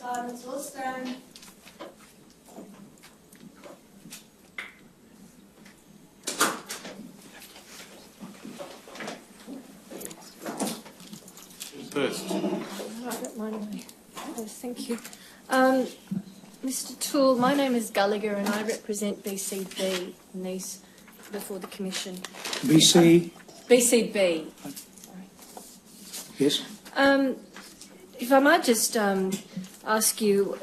Let's all stand. First. I don't mind me. Thank you. Mr. Toole, my name is Gallagher and I represent BCB in these before the Commission. BC? BCB. Yes. If I might just ask you,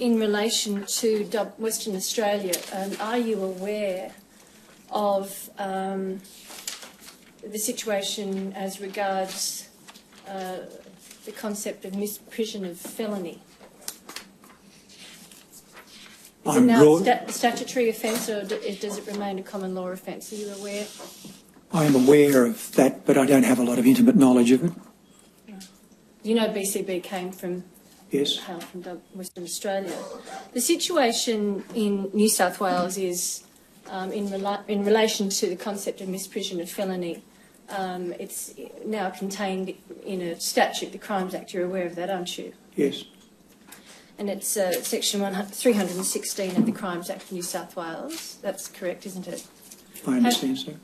in relation to Western Australia, are you aware of the situation as regards the concept of misprision of felony? Is it now a statutory offence or does it remain a common law offence? Are you aware? I am aware of that, but I don't have a lot of intimate knowledge of it. You know BCB came from, yes, from Western Australia. The situation in New South Wales is, in relation to the concept of misprision of felony, it's now contained in a statute, the Crimes Act. You're aware of that, aren't you? Yes. And it's section 316 of the Crimes Act of New South Wales. That's correct, isn't it? I understand, sir.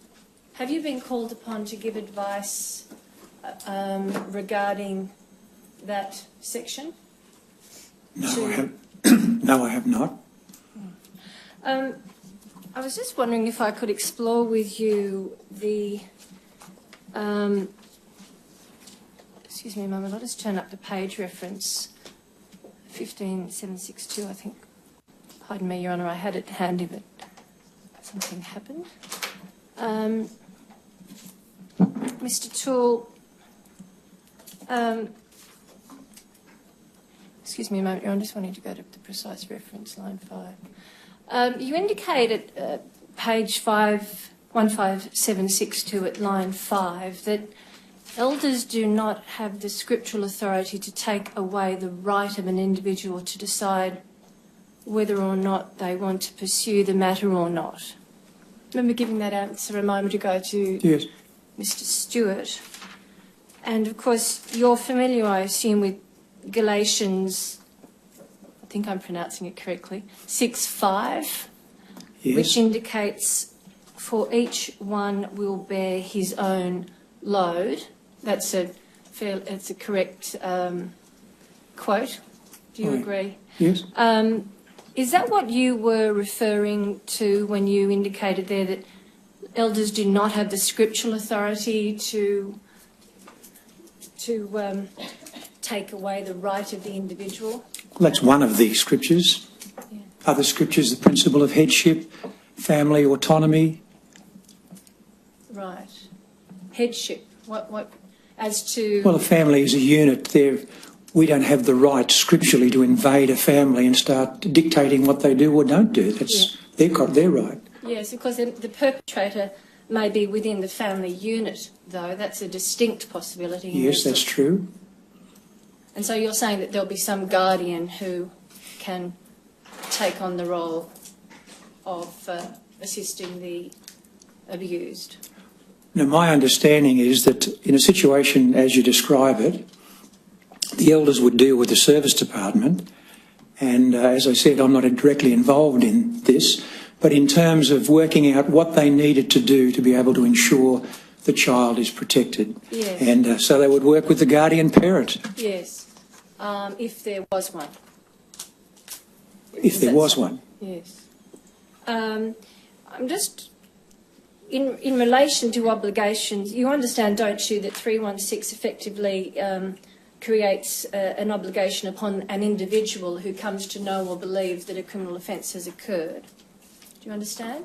Have you been called upon to give advice regarding that section? No, I have. No, I have not. I was just wondering if I could explore with you the. Excuse me a moment. I'll just turn up the page reference. 15762, I think. Pardon me, Your Honour, I had it handy, but something happened. Mr. Toole, excuse me a moment, Your Honour, I just wanted to go to the precise reference, line 5. You indicated page 15762 at line 5 that elders do not have the scriptural authority to take away the right of an individual to decide whether or not they want to pursue the matter or not. Remember giving that answer a moment ago to yes. Mr. Stewart. And of course, you're familiar, I assume, with Galatians, I think I'm pronouncing it correctly, 6:5, Yes. which indicates for each one will bear his own load. It's a correct quote. Do you agree? Yes. Is that what you were referring to when you indicated there that elders do not have the scriptural authority to take away the right of the individual? Well, that's one of the scriptures. Yeah. Other scriptures, the principle of headship, family autonomy. Right. Headship. What as to... Well, a family is a unit. We don't have the right scripturally to invade a family and start dictating what they do or don't do. That's their right. Yes, because the perpetrator may be within the family unit, though. That's a distinct possibility. Yes, that's true. And so you're saying that there'll be some guardian who can take on the role of assisting the abused? Now, my understanding is that in a situation as you describe it, the elders would deal with the service department, and as I said, I'm not directly involved in this, but in terms of working out what they needed to do to be able to ensure the child is protected. Yes. And so they would work with the guardian parent. Yes, if there was one. If there was one. Yes. I'm just... In relation to obligations, you understand, don't you, that 316 effectively creates an obligation upon an individual who comes to know or believes that a criminal offence has occurred. Do you understand?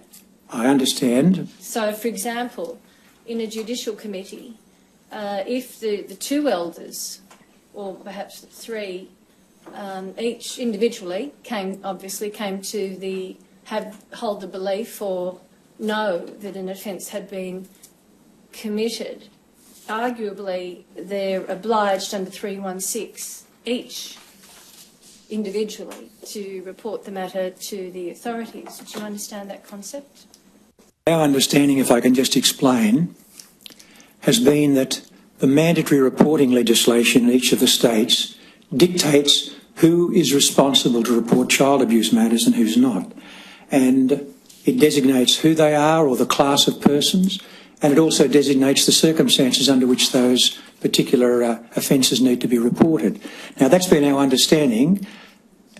I understand. So, for example, in a judicial committee, if the two elders, or perhaps three, each individually hold the belief or know that an offence had been committed, arguably they're obliged under 316 each individually to report the matter to the authorities. Do you understand that concept? Our understanding, if I can just explain, has been that the mandatory reporting legislation in each of the states dictates who is responsible to report child abuse matters and who's not. And it designates who they are or the class of persons, and it also designates the circumstances under which those particular offences need to be reported. Now, that's been our understanding.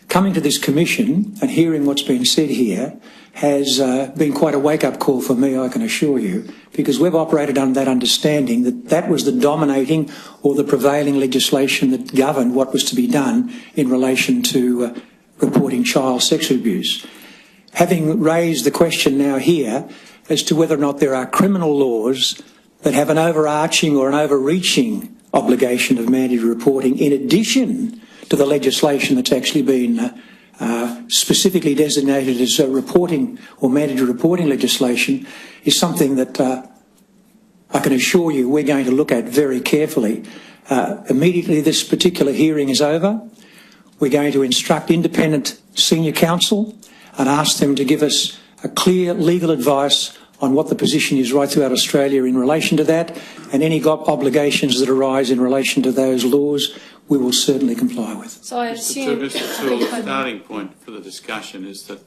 Coming to this commission and hearing what's been said here has been quite a wake-up call for me, I can assure you, because we've operated under that understanding that that was the dominating or the prevailing legislation that governed what was to be done in relation to reporting child sexual abuse. Having raised the question now here as to whether or not there are criminal laws that have an overarching or an overreaching obligation of mandatory reporting in addition to the legislation that's actually been specifically designated as reporting or mandatory reporting legislation, is something that I can assure you we're going to look at very carefully. Immediately this particular hearing is over, we're going to instruct independent senior counsel and ask them to give us a clear legal advice on what the position is right throughout Australia in relation to that, and any obligations that arise in relation to those laws we will certainly comply with. So I assume... Mr. Toole, the starting point for the discussion is that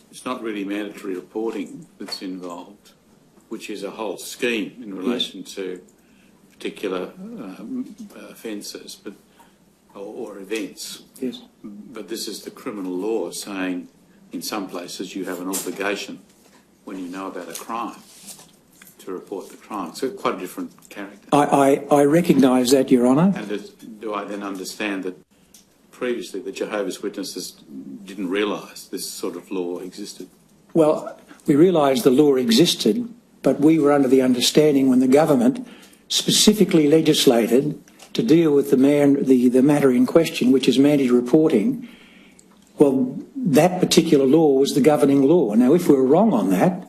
it's not really mandatory reporting that's involved, which is a whole scheme in relation to particular offences or events. Yes. But this is the criminal law saying in some places you have an obligation when you know about a crime to report the crime. So quite a different character. I recognise that, Your Honour. And do I then understand that previously the Jehovah's Witnesses didn't realise this sort of law existed? Well, we realised the law existed, but we were under the understanding when the government specifically legislated to deal with the matter in question, which is mandatory reporting. Well, that particular law was the governing law. Now, if we're wrong on that,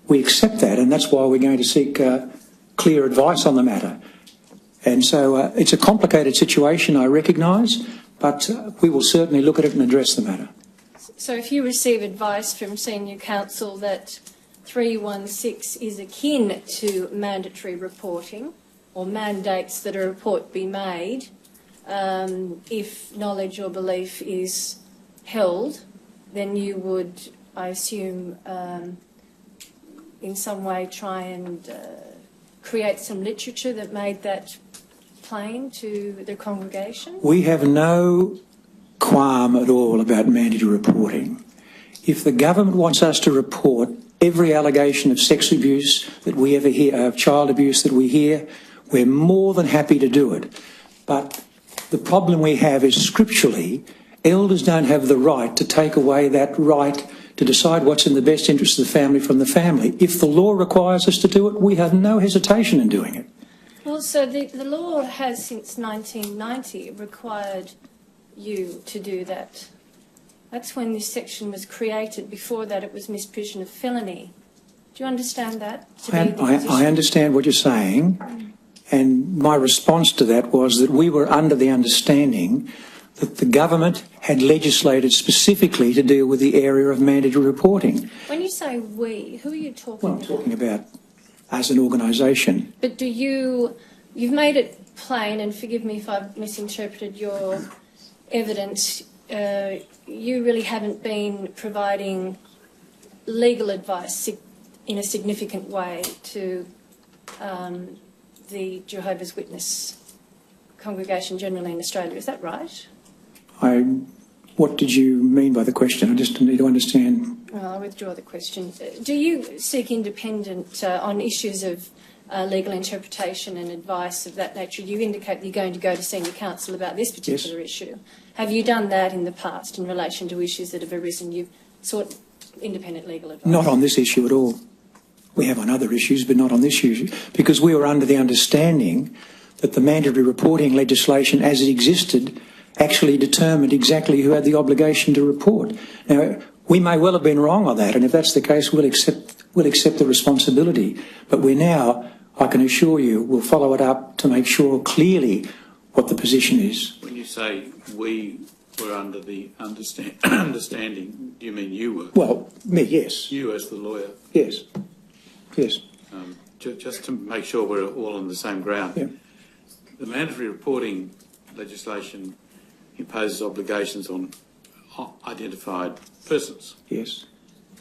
we accept that, and that's why we're going to seek clear advice on the matter. And so it's a complicated situation, I recognise, but we will certainly look at it and address the matter. So if you receive advice from senior counsel that 316 is akin to mandatory reporting, or mandates that a report be made if knowledge or belief is held, then you would, I assume, in some way try and create some literature that made that plain to the congregation? We have no qualm at all about mandatory reporting. If the government wants us to report every allegation of sex abuse that we ever hear, of child abuse that we hear, we're more than happy to do it. But the problem we have is scripturally, elders don't have the right to take away that right to decide what's in the best interest of the family from the family. If the law requires us to do it, we have no hesitation in doing it. Well, so the law has since 1990 required you to do that. That's when this section was created. Before that, it was misprision of felony. Do you understand that? I understand what you're saying, and my response to that was that we were under the understanding that the government had legislated specifically to deal with the area of mandatory reporting. When you say we, who are you talking Well, I'm about? talking about as an organisation. But you've made it plain, and forgive me if I've misinterpreted your evidence, you really haven't been providing legal advice in a significant way to the Jehovah's Witness congregation generally in Australia. Is that right? What did you mean by the question? I just need to understand. Well, I'll withdraw the question. Do you seek independent on issues of legal interpretation and advice of that nature? You indicate that you're going to go to senior counsel about this particular issue. Have you done that in the past in relation to issues that have arisen? You've sought independent legal advice? Not on this issue at all. We have on other issues, but not on this issue, because we were under the understanding that the mandatory reporting legislation as it existed actually determined exactly who had the obligation to report. Now, we may well have been wrong on that, and if that's the case, we'll accept the responsibility. But we're now, I can assure you, we'll follow it up to make sure clearly what the position is. When you say we were under the understanding, do you mean you were? Well, me, yes. You as the lawyer? Yes. Yes. Just to make sure we're all on the same ground. Yeah. The mandatory reporting legislation imposes obligations on identified persons. Yes.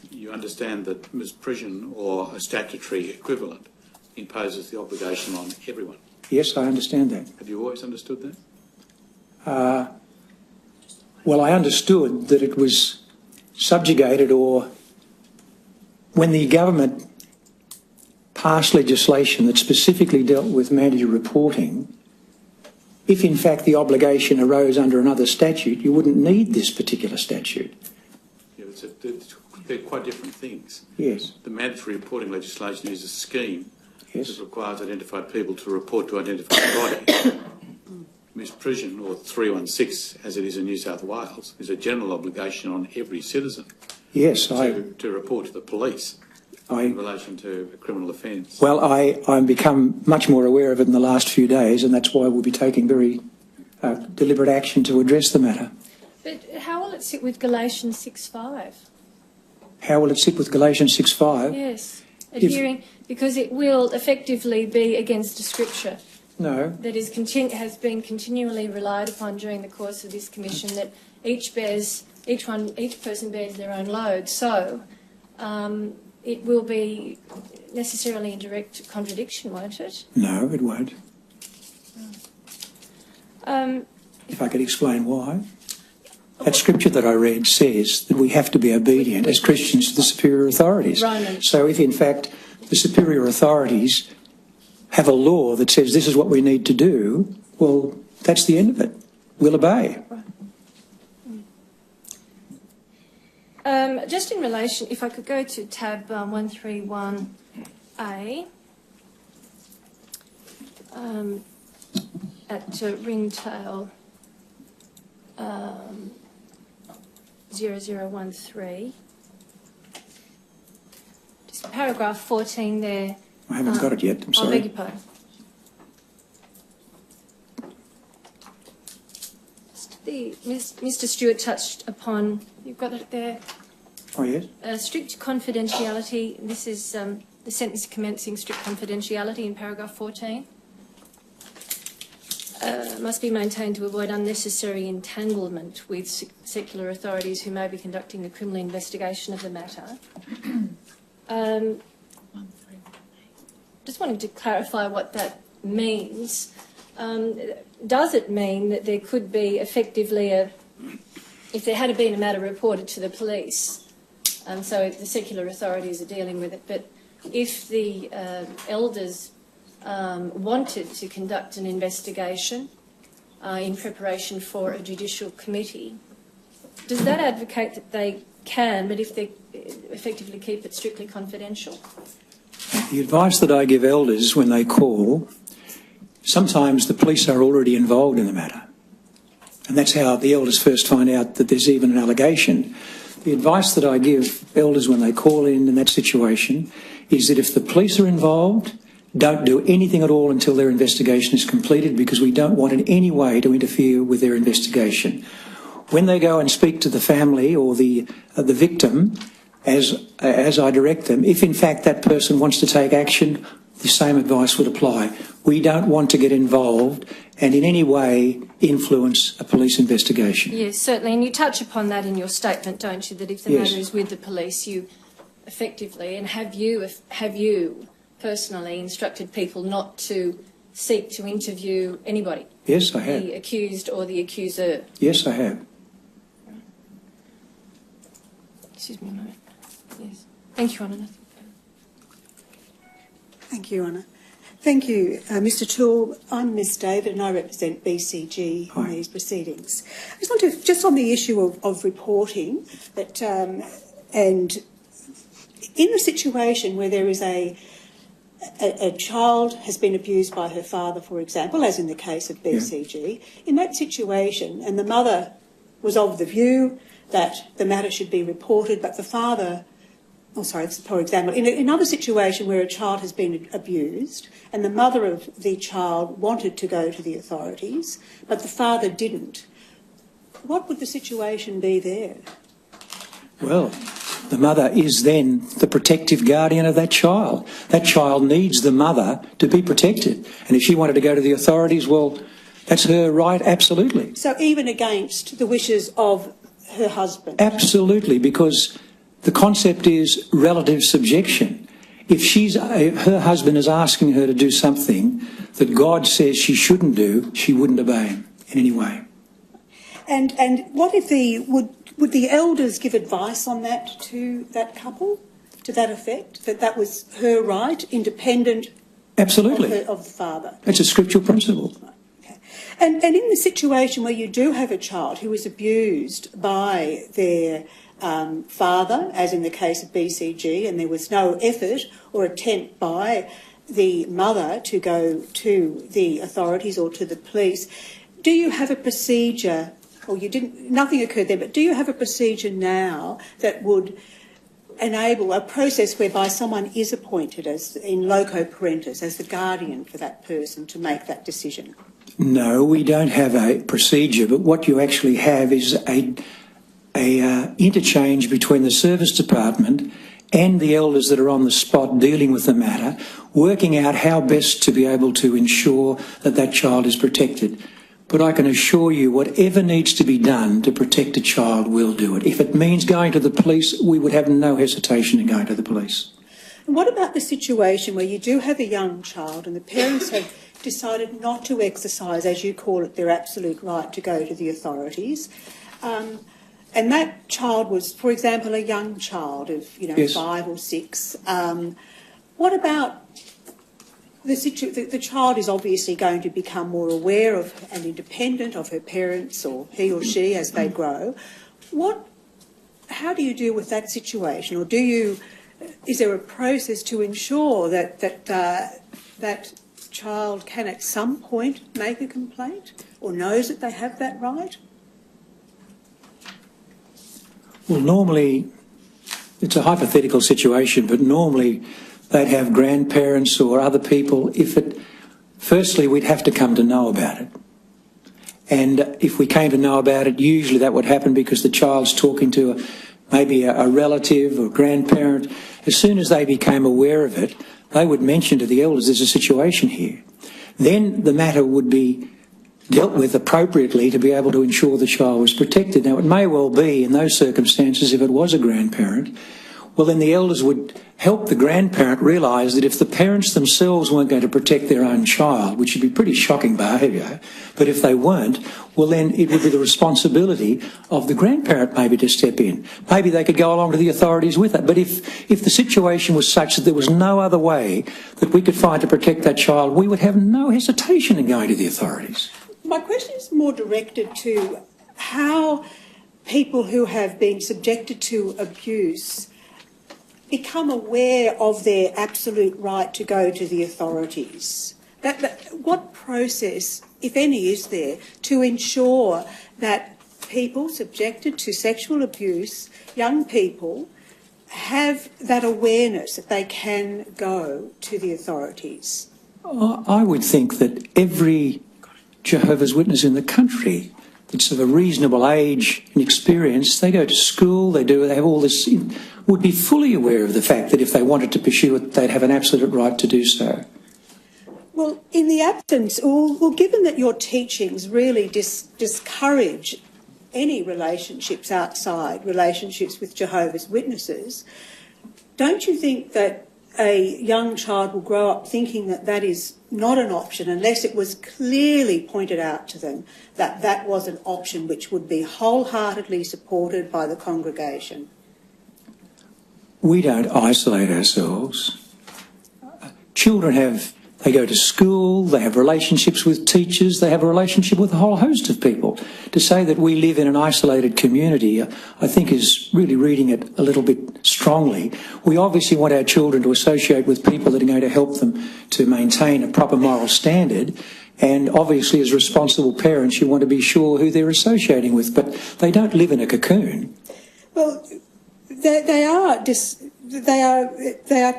You understand that misprision or a statutory equivalent imposes the obligation on everyone. Yes, I understand that. Have you always understood that? Well, I understood that it was subjugated, or when the government passed legislation that specifically dealt with mandatory reporting, if in fact the obligation arose under another statute, you wouldn't need this particular statute. Yeah, they're quite different things. Yes. The mandatory reporting legislation is a scheme Yes. that requires identified people to report to identified body. Misprision, or 316, as it is in New South Wales, is a general obligation on every citizen Yes, to report to the police in relation to a criminal offence. Well, I've become much more aware of it in the last few days, and that's why we'll be taking very deliberate action to address the matter. But how will it sit with Galatians 6:5? How will it sit with Galatians 6:5? Yes, adhering, because it will effectively be against a scripture No. that has been continually relied upon during the course of this commission, that each person bears their own load. So it will be necessarily in direct contradiction, won't it? No, it won't. If I could explain why. That scripture that I read says that we have to be obedient as Christians to the superior authorities. Romans. So if in fact the superior authorities have a law that says this is what we need to do, well, that's the end of it. We'll obey. Just in relation, if I could go to tab 131A, at ringtail 0013, just paragraph 14 there. I haven't got it yet, I'm I sorry. beg your pardon. Mr. Stewart touched upon, you've got it there, Oh, yes? strict confidentiality. This is the sentence commencing strict confidentiality in paragraph 14. Must be maintained to avoid unnecessary entanglement with secular authorities who may be conducting a criminal investigation of the matter. Just wanted to clarify what that means. Does it mean that there could be effectively if there had been a matter reported to the police, so the secular authorities are dealing with it, but if the elders wanted to conduct an investigation in preparation for a judicial committee, does that advocate that they can, but if they effectively keep it strictly confidential? The advice that I give elders when they call, sometimes the police are already involved in the matter. And that's how the elders first find out that there's even an allegation. The advice that I give elders when they call in that situation is that if the police are involved, don't do anything at all until their investigation is completed, because we don't want in any way to interfere with their investigation. When they go and speak to the family or the victim, as I direct them, if in fact that person wants to take action, the same advice would apply. We don't want to get involved and in any way influence a police investigation. Yes, certainly, and you touch upon that in your statement, don't you, that if the Yes. matter is with the police, you effectively, and have you personally instructed people not to seek to interview anybody? Yes, I have. The accused or the accuser? Yes, I have. Excuse me a moment. Yes. Thank you, Anna. Thank you, Anna. Thank you, Mr. Toole. I'm Miss David and I represent BCG in these proceedings. I just want to, just on the issue of reporting, that and in a situation where there is a child has been abused by her father, for example, as in the case of BCG, in that situation, and the mother was of the view that the matter should be reported, but the father, for example, in another situation where a child has been abused and the mother of the child wanted to go to the authorities, but the father didn't, what would the situation be there? Well, the mother is then the protective guardian of that child. That child needs the mother to be protected. And if she wanted to go to the authorities, well, That's her right, absolutely. So even against the wishes of her husband? Absolutely, because the concept is relative subjection. If her husband is asking her to do something that God says she shouldn't do, she wouldn't obey him in any way. And what if would the elders give advice on that to that couple, to that effect, that was her right, independent Absolutely. of the father? That's a scriptural principle. Okay. And in the situation where you do have a child who is abused by their father, as in the case of BCG, and there was no effort or attempt by the mother to go to the authorities or to the police, do you have a procedure, or nothing occurred there, but do you have a procedure now that would enable a process whereby someone is appointed as in loco parentis, as the guardian for that person to make that decision? No, we don't have a procedure, but what you actually have is a interchange between the service department and the elders that are on the spot dealing with the matter, working out how best to be able to ensure that that child is protected. But I can assure you, whatever needs to be done to protect a child, we'll do it. If it means going to the police, we would have no hesitation in going to the police. And what about the situation where you do have a young child and the parents have decided not to exercise, as you call it, their absolute right to go to the authorities, and that child was, for example, a young child of, Yes. 5 or 6. What about the child is obviously going to become more aware of and independent of her parents, or he or she, as they grow. How do you deal with that situation, or is there a process to ensure that child can at some point make a complaint or knows that they have that right? Well, normally, it's a hypothetical situation, but normally they'd have grandparents or other people. Firstly, we'd have to come to know about it. And if we came to know about it, usually that would happen because the child's talking to maybe a relative or grandparent. As soon as they became aware of it, they would mention to the elders, there's a situation here. Then the matter would be dealt with appropriately to be able to ensure the child was protected. Now, it may well be in those circumstances, if it was a grandparent, well, then the elders would help the grandparent realise that if the parents themselves weren't going to protect their own child, which would be pretty shocking behaviour, but if they weren't, well, then it would be the responsibility of the grandparent maybe to step in. Maybe they could go along to the authorities with it. But if the situation was such that there was no other way that we could find to protect that child, we would have no hesitation in going to the authorities. My question is more directed to how people who have been subjected to abuse become aware of their absolute right to go to the authorities. What process, if any, is there to ensure that people subjected to sexual abuse, young people, have that awareness that they can go to the authorities? I would think that every Jehovah's Witness in the country that's of a reasonable age and experience, they go to school, they have all this, would be fully aware of the fact that if they wanted to pursue it, they'd have an absolute right to do so. Well, in the absence, given that your teachings really discourage any relationships outside relationships with Jehovah's Witnesses, don't you think that a young child will grow up thinking that that is not an option unless it was clearly pointed out to them that that was an option which would be wholeheartedly supported by the congregation? We don't isolate ourselves. Children they go to school, they have relationships with teachers, they have a relationship with a whole host of people. To say that we live in an isolated community, I think is really reading it a little bit strongly. We obviously want our children to associate with people that are going to help them to maintain a proper moral standard. And obviously, as responsible parents, you want to be sure who they're associating with, but they don't live in a cocoon. Well, they are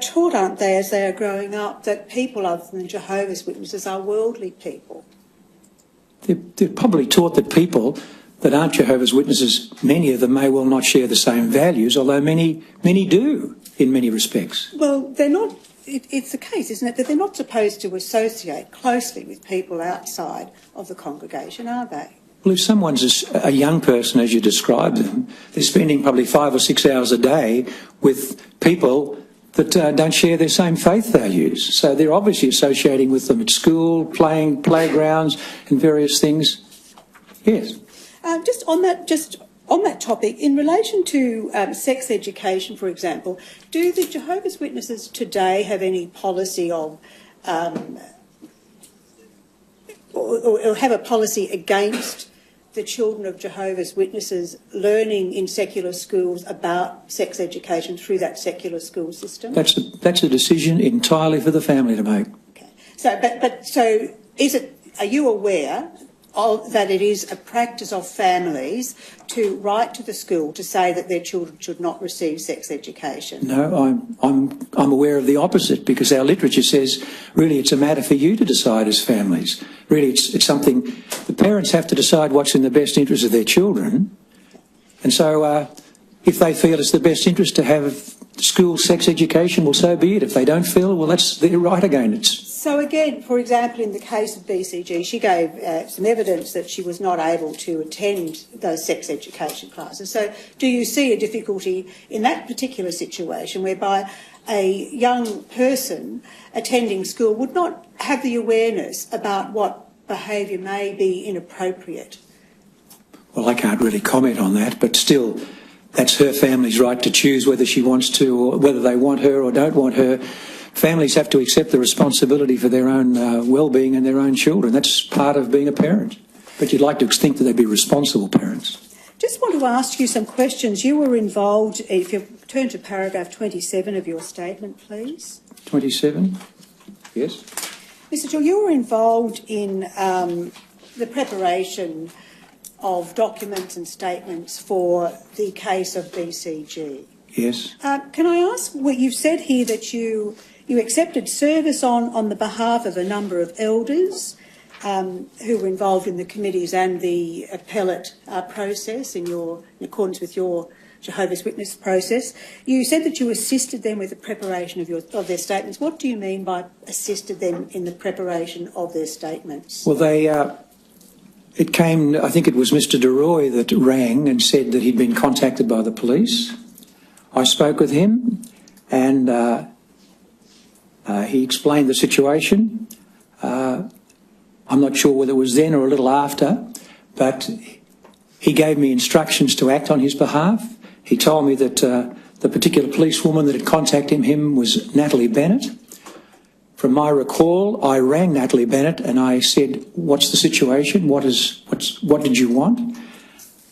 taught, aren't they, as they are growing up, that people other than Jehovah's Witnesses are worldly people. They're probably taught that people that aren't Jehovah's Witnesses, many of them may well not share the same values, although many do in many respects. Well, they're not it's the case, isn't it, that they're not supposed to associate closely with people outside of the congregation, are they? Well, if someone's a young person, as you describe them, they're spending probably 5 or 6 hours a day with people that don't share their same faith values. So they're obviously associating with them at school, playing playgrounds and various things. Yes. Just on that topic, in relation to sex education, for example, do the Jehovah's Witnesses today have any policy of or have a policy against the children of Jehovah's Witnesses learning in secular schools about sex education through that secular school system? That's a decision entirely for the family to make. Okay. So are you aware that it is a practice of families to write to the school to say that their children should not receive sex education? No, I'm aware of the opposite, because our literature says really it's a matter for you to decide as families. Really, it's something the parents have to decide what's in the best interest of their children, and so if they feel it's the best interest to have school sex education, well, so be it. If they don't feel, well, that's their right again. So again, for example, in the case of BCG, she gave some evidence that she was not able to attend those sex education classes. So do you see a difficulty in that particular situation whereby a young person attending school would not have the awareness about what behaviour may be inappropriate? Well, I can't really comment on that, but still, that's her family's right to choose whether she wants to, or whether they want her or don't want her. Families have to accept the responsibility for their own well-being and their own children. That's part of being a parent. But you'd like to think that they'd be responsible parents. Just want to ask you some questions. You were involved, if you turn to paragraph 27 of your statement, please. 27? Yes. Mr. Gill, you were involved in the preparation of documents and statements for the case of BCG. Yes. Can I ask, what you've said here that you accepted service on the behalf of a number of elders who were involved in the committees and the appellate process in accordance with your Jehovah's Witness process. You said that you assisted them with the preparation of their statements. What do you mean by assisted them in the preparation of their statements? Well, it came, I think it was Mr. DeRoy that rang and said that he'd been contacted by the police. I spoke with him and he explained the situation. I'm not sure whether it was then or a little after, but he gave me instructions to act on his behalf. He told me that the particular policewoman that had contacted him was Natalie Bennett. From my recall, I rang Natalie Bennett and I said, "What's the situation? What did you want?"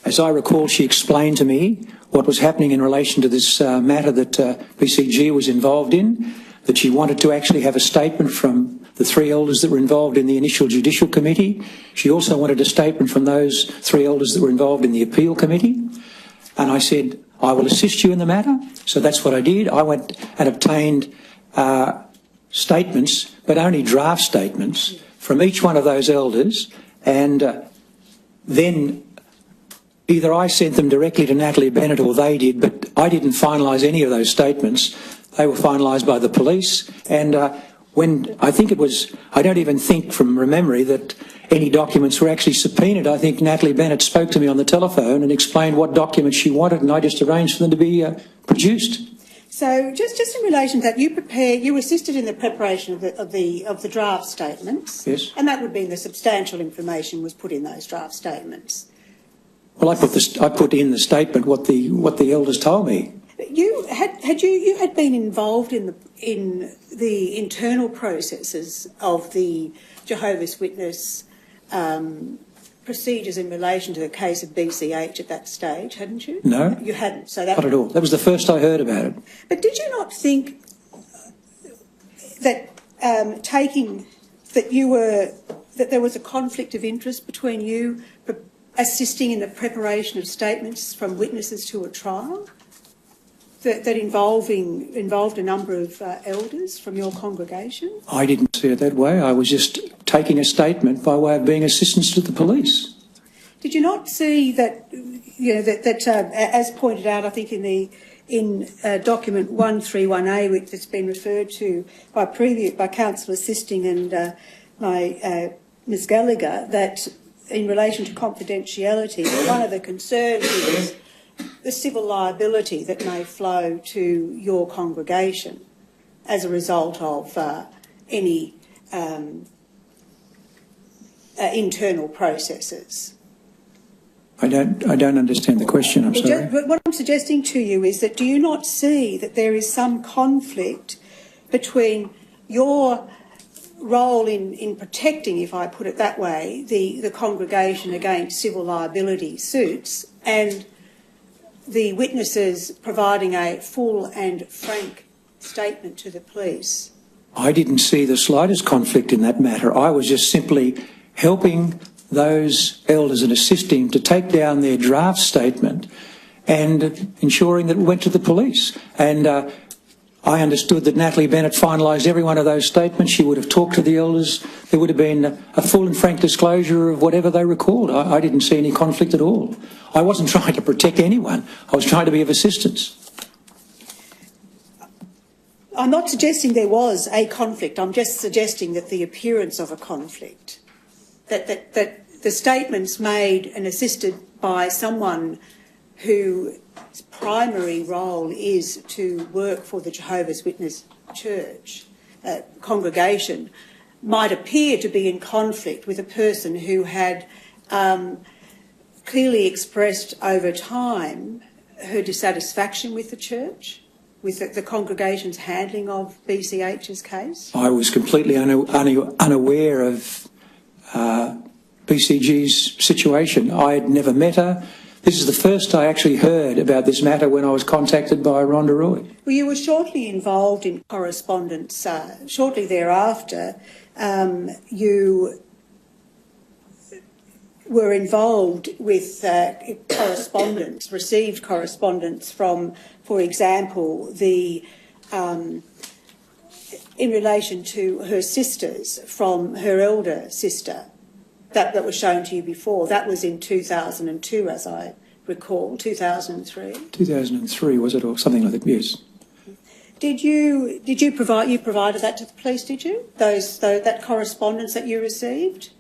As I recall, she explained to me what was happening in relation to this matter that BCG was involved in, that she wanted to actually have a statement from the 3 elders that were involved in the initial judicial committee. She also wanted a statement from those 3 elders that were involved in the appeal committee. And I said, "I will assist you in the matter." So that's what I did. I went and obtained statements, but only draft statements, from each one of those elders, and then either I sent them directly to Natalie Bennett or they did, but I didn't finalise any of those statements. They were finalised by the police, and when I think it was, I don't even think from memory that any documents were actually subpoenaed. I think Natalie Bennett spoke to me on the telephone and explained what documents she wanted, and I just arranged for them to be produced. So just in relation to that, you assisted in the preparation of the draft statements. Yes. And that would mean the substantial information was put in those draft statements. Well, I put in the statement what the elders told me. You had been involved in the internal processes of the Jehovah's Witness procedures in relation to the case of BCH at that stage, hadn't you? No. You hadn't. So Not at all. That was the first I heard about it. But did you not think that that there was a conflict of interest between you assisting in the preparation of statements from witnesses to a trial that involved a number of elders from your congregation? I didn't see it that way. I was just taking a statement by way of being assistance to the police. Did you not see that, as pointed out, I think in in document 131A, which has been referred to by Councillor Sisting and Ms Gallagher, that in relation to confidentiality, one of the concerns is the civil liability that may flow to your congregation as a result of any internal processes. I don't understand the question, I'm sorry. What I'm suggesting to you is that do you not see that there is some conflict between your role in protecting, if I put it that way, the congregation against civil liability suits and the witnesses providing a full and frank statement to the police? I didn't see the slightest conflict in that matter. I was just simply helping those elders and assisting to take down their draft statement and ensuring that it went to the police. And I understood that Natalie Bennett finalised every one of those statements. She would have talked to the elders. There would have been a full and frank disclosure of whatever they recalled. I didn't see any conflict at all. I wasn't trying to protect anyone. I was trying to be of assistance. I'm not suggesting there was a conflict. I'm just suggesting that the appearance of a conflict, that the statements made and assisted by someone whose primary role is to work for the Jehovah's Witness Church congregation might appear to be in conflict with a person who had clearly expressed over time her dissatisfaction with the church, with the congregation's handling of BCH's case? I was completely unaware of BCG's situation. I had never met her. This is the first I actually heard about this matter when I was contacted by Rhonda Roy. Well, you were shortly involved in correspondence. Shortly thereafter, you were involved with correspondence, received correspondence from, for example, in relation to her sisters, from her elder sister, that was shown to you before. That was in 2002, as I recall, 2003. 2003, was it, or something like that? Yes. Did you provided that to the police? Did you that correspondence that you received?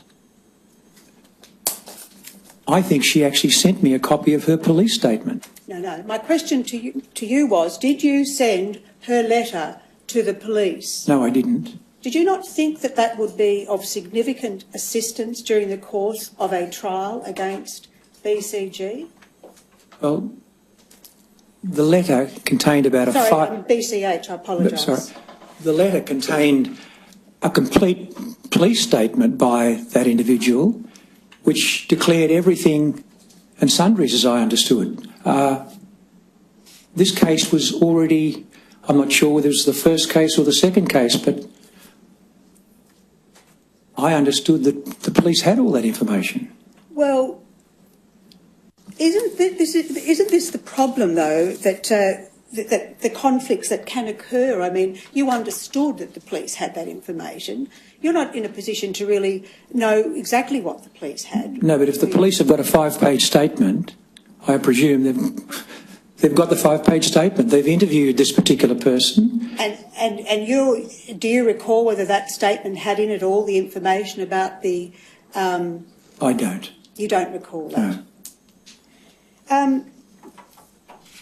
I think she actually sent me a copy of her police statement. No. My question to you was: did you send her letter to the police? No, I didn't. Did you not think that that would be of significant assistance during the course of a trial against BCG? Well, the letter contained about BCH, I apologise. Sorry. The letter contained a complete police statement by that individual which declared everything and sundries, as I understood. This case was already, I'm not sure whether it was the first case or the second case, but I understood that the police had all that information. Well, isn't this the problem, though, that the conflicts that can occur? I mean, you understood that the police had that information. You're not in a position to really know exactly what the police had. No, but if the police have got a 5-page statement, I presume they've got the 5-page statement. They've interviewed this particular person. And do you recall whether that statement had in it all the information about the... I don't. You don't recall that? No.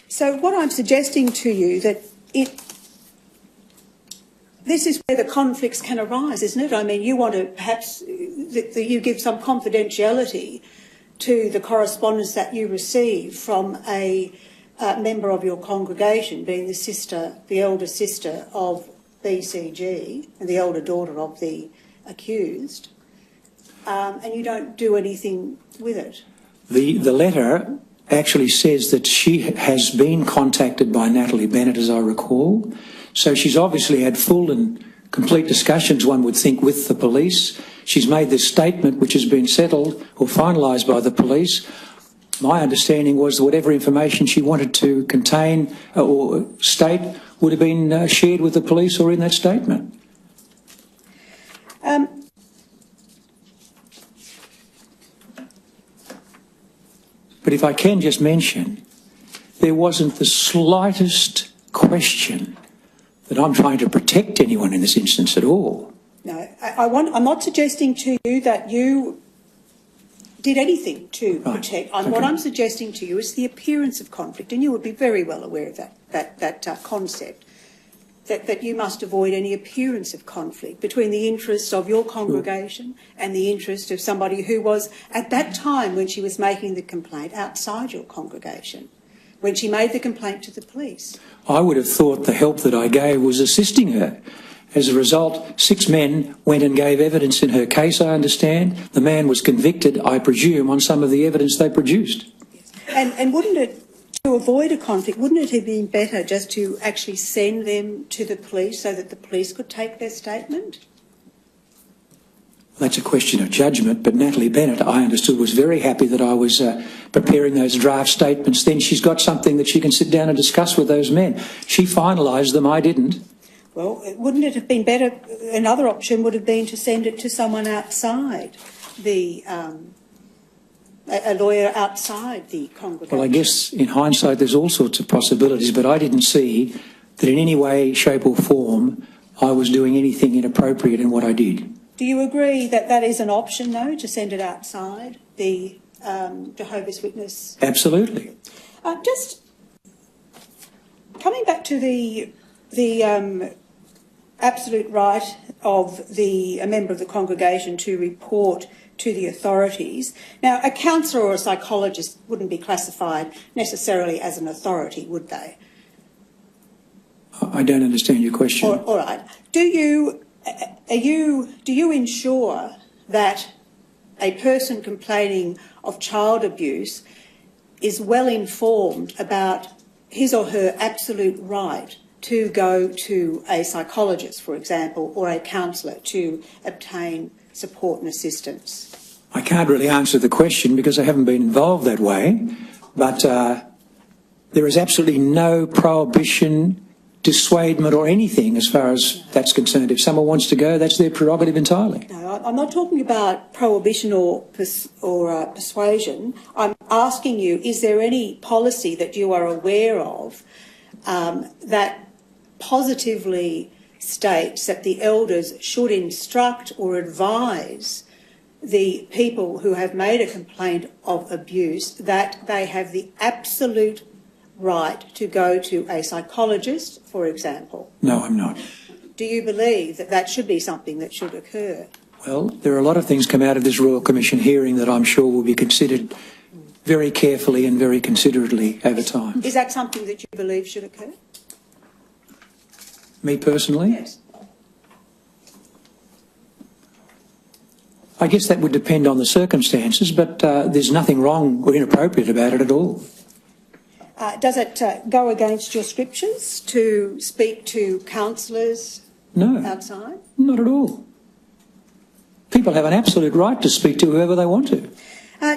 So what I'm suggesting to you that this is where the conflicts can arise, isn't it? I mean, you want to perhaps that you give some confidentiality to the correspondence that you receive from a member of your congregation, being the elder sister of BCG and the elder daughter of the accused, and you don't do anything with it. The letter actually says that she has been contacted by Natalie Bennett, as I recall. So she's obviously had full and complete discussions, one would think, with the police. She's made this statement which has been settled or finalised by the police. My understanding was that whatever information she wanted to contain or state would have been shared with the police or in that statement. But if I can just mention, there wasn't the slightest question that I'm trying to protect anyone in this instance at all. No, I'm not suggesting to you that you did anything to protect. What I'm suggesting to you is the appearance of conflict, and you would be very well aware of that concept, that you must avoid any appearance of conflict between the interests of your congregation and the interest of somebody who was, at that time when she was making the complaint, outside your congregation, when she made the complaint to the police. I would have thought the help that I gave was assisting her. As a result, 6 men went and gave evidence in her case, I understand. The man was convicted, I presume, on some of the evidence they produced. Yes. And wouldn't it, to avoid a conflict, wouldn't it have been better just to actually send them to the police so that the police could take their statement? That's a question of judgment, but Natalie Bennett, I understood, was very happy that I was preparing those draft statements. Then she's got something that she can sit down and discuss with those men. She finalised them, I didn't. Well, wouldn't it have been better, another option would have been to send it to someone outside the, a lawyer outside the congregation? Well, I guess in hindsight there's all sorts of possibilities, but I didn't see that in any way, shape or form I was doing anything inappropriate in what I did. Do you agree that that is an option, though, to send it outside the Jehovah's Witness? Absolutely. Just coming back to the absolute right of a member of the congregation to report to the authorities. Now, a counsellor or a psychologist wouldn't be classified necessarily as an authority, would they? I don't understand your question. All right. Do you ensure that a person complaining of child abuse is well informed about his or her absolute right to go to a psychologist, for example, or a counsellor to obtain support and assistance? I can't really answer the question because I haven't been involved that way, but there is absolutely no prohibition, dissuadement or anything as far as that's concerned. If someone wants to go, that's their prerogative entirely. No, I'm not talking about prohibition or persuasion. I'm asking you, is there any policy that you are aware of that positively states that the elders should instruct or advise the people who have made a complaint of abuse that they have the absolute right to go to a psychologist, for example? No, I'm not. Do you believe that that should be something that should occur? Well, there are a lot of things come out of this Royal Commission hearing that I'm sure will be considered very carefully and very considerately over time. Is that something that you believe should occur? Me personally? Yes. I guess that would depend on the circumstances, but there's nothing wrong or inappropriate about it at all. Does it go against your scriptures to speak to counsellors outside? Not at all. People have an absolute right to speak to whoever they want to.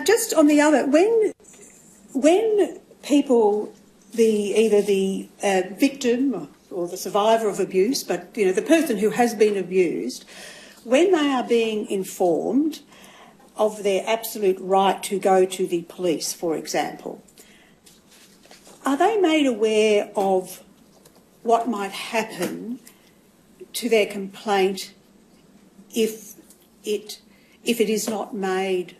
Just on the other, when people, either the victim or the survivor of abuse, but the person who has been abused, when they are being informed of their absolute right to go to the police, for example, are they made aware of what might happen to their complaint if it is not made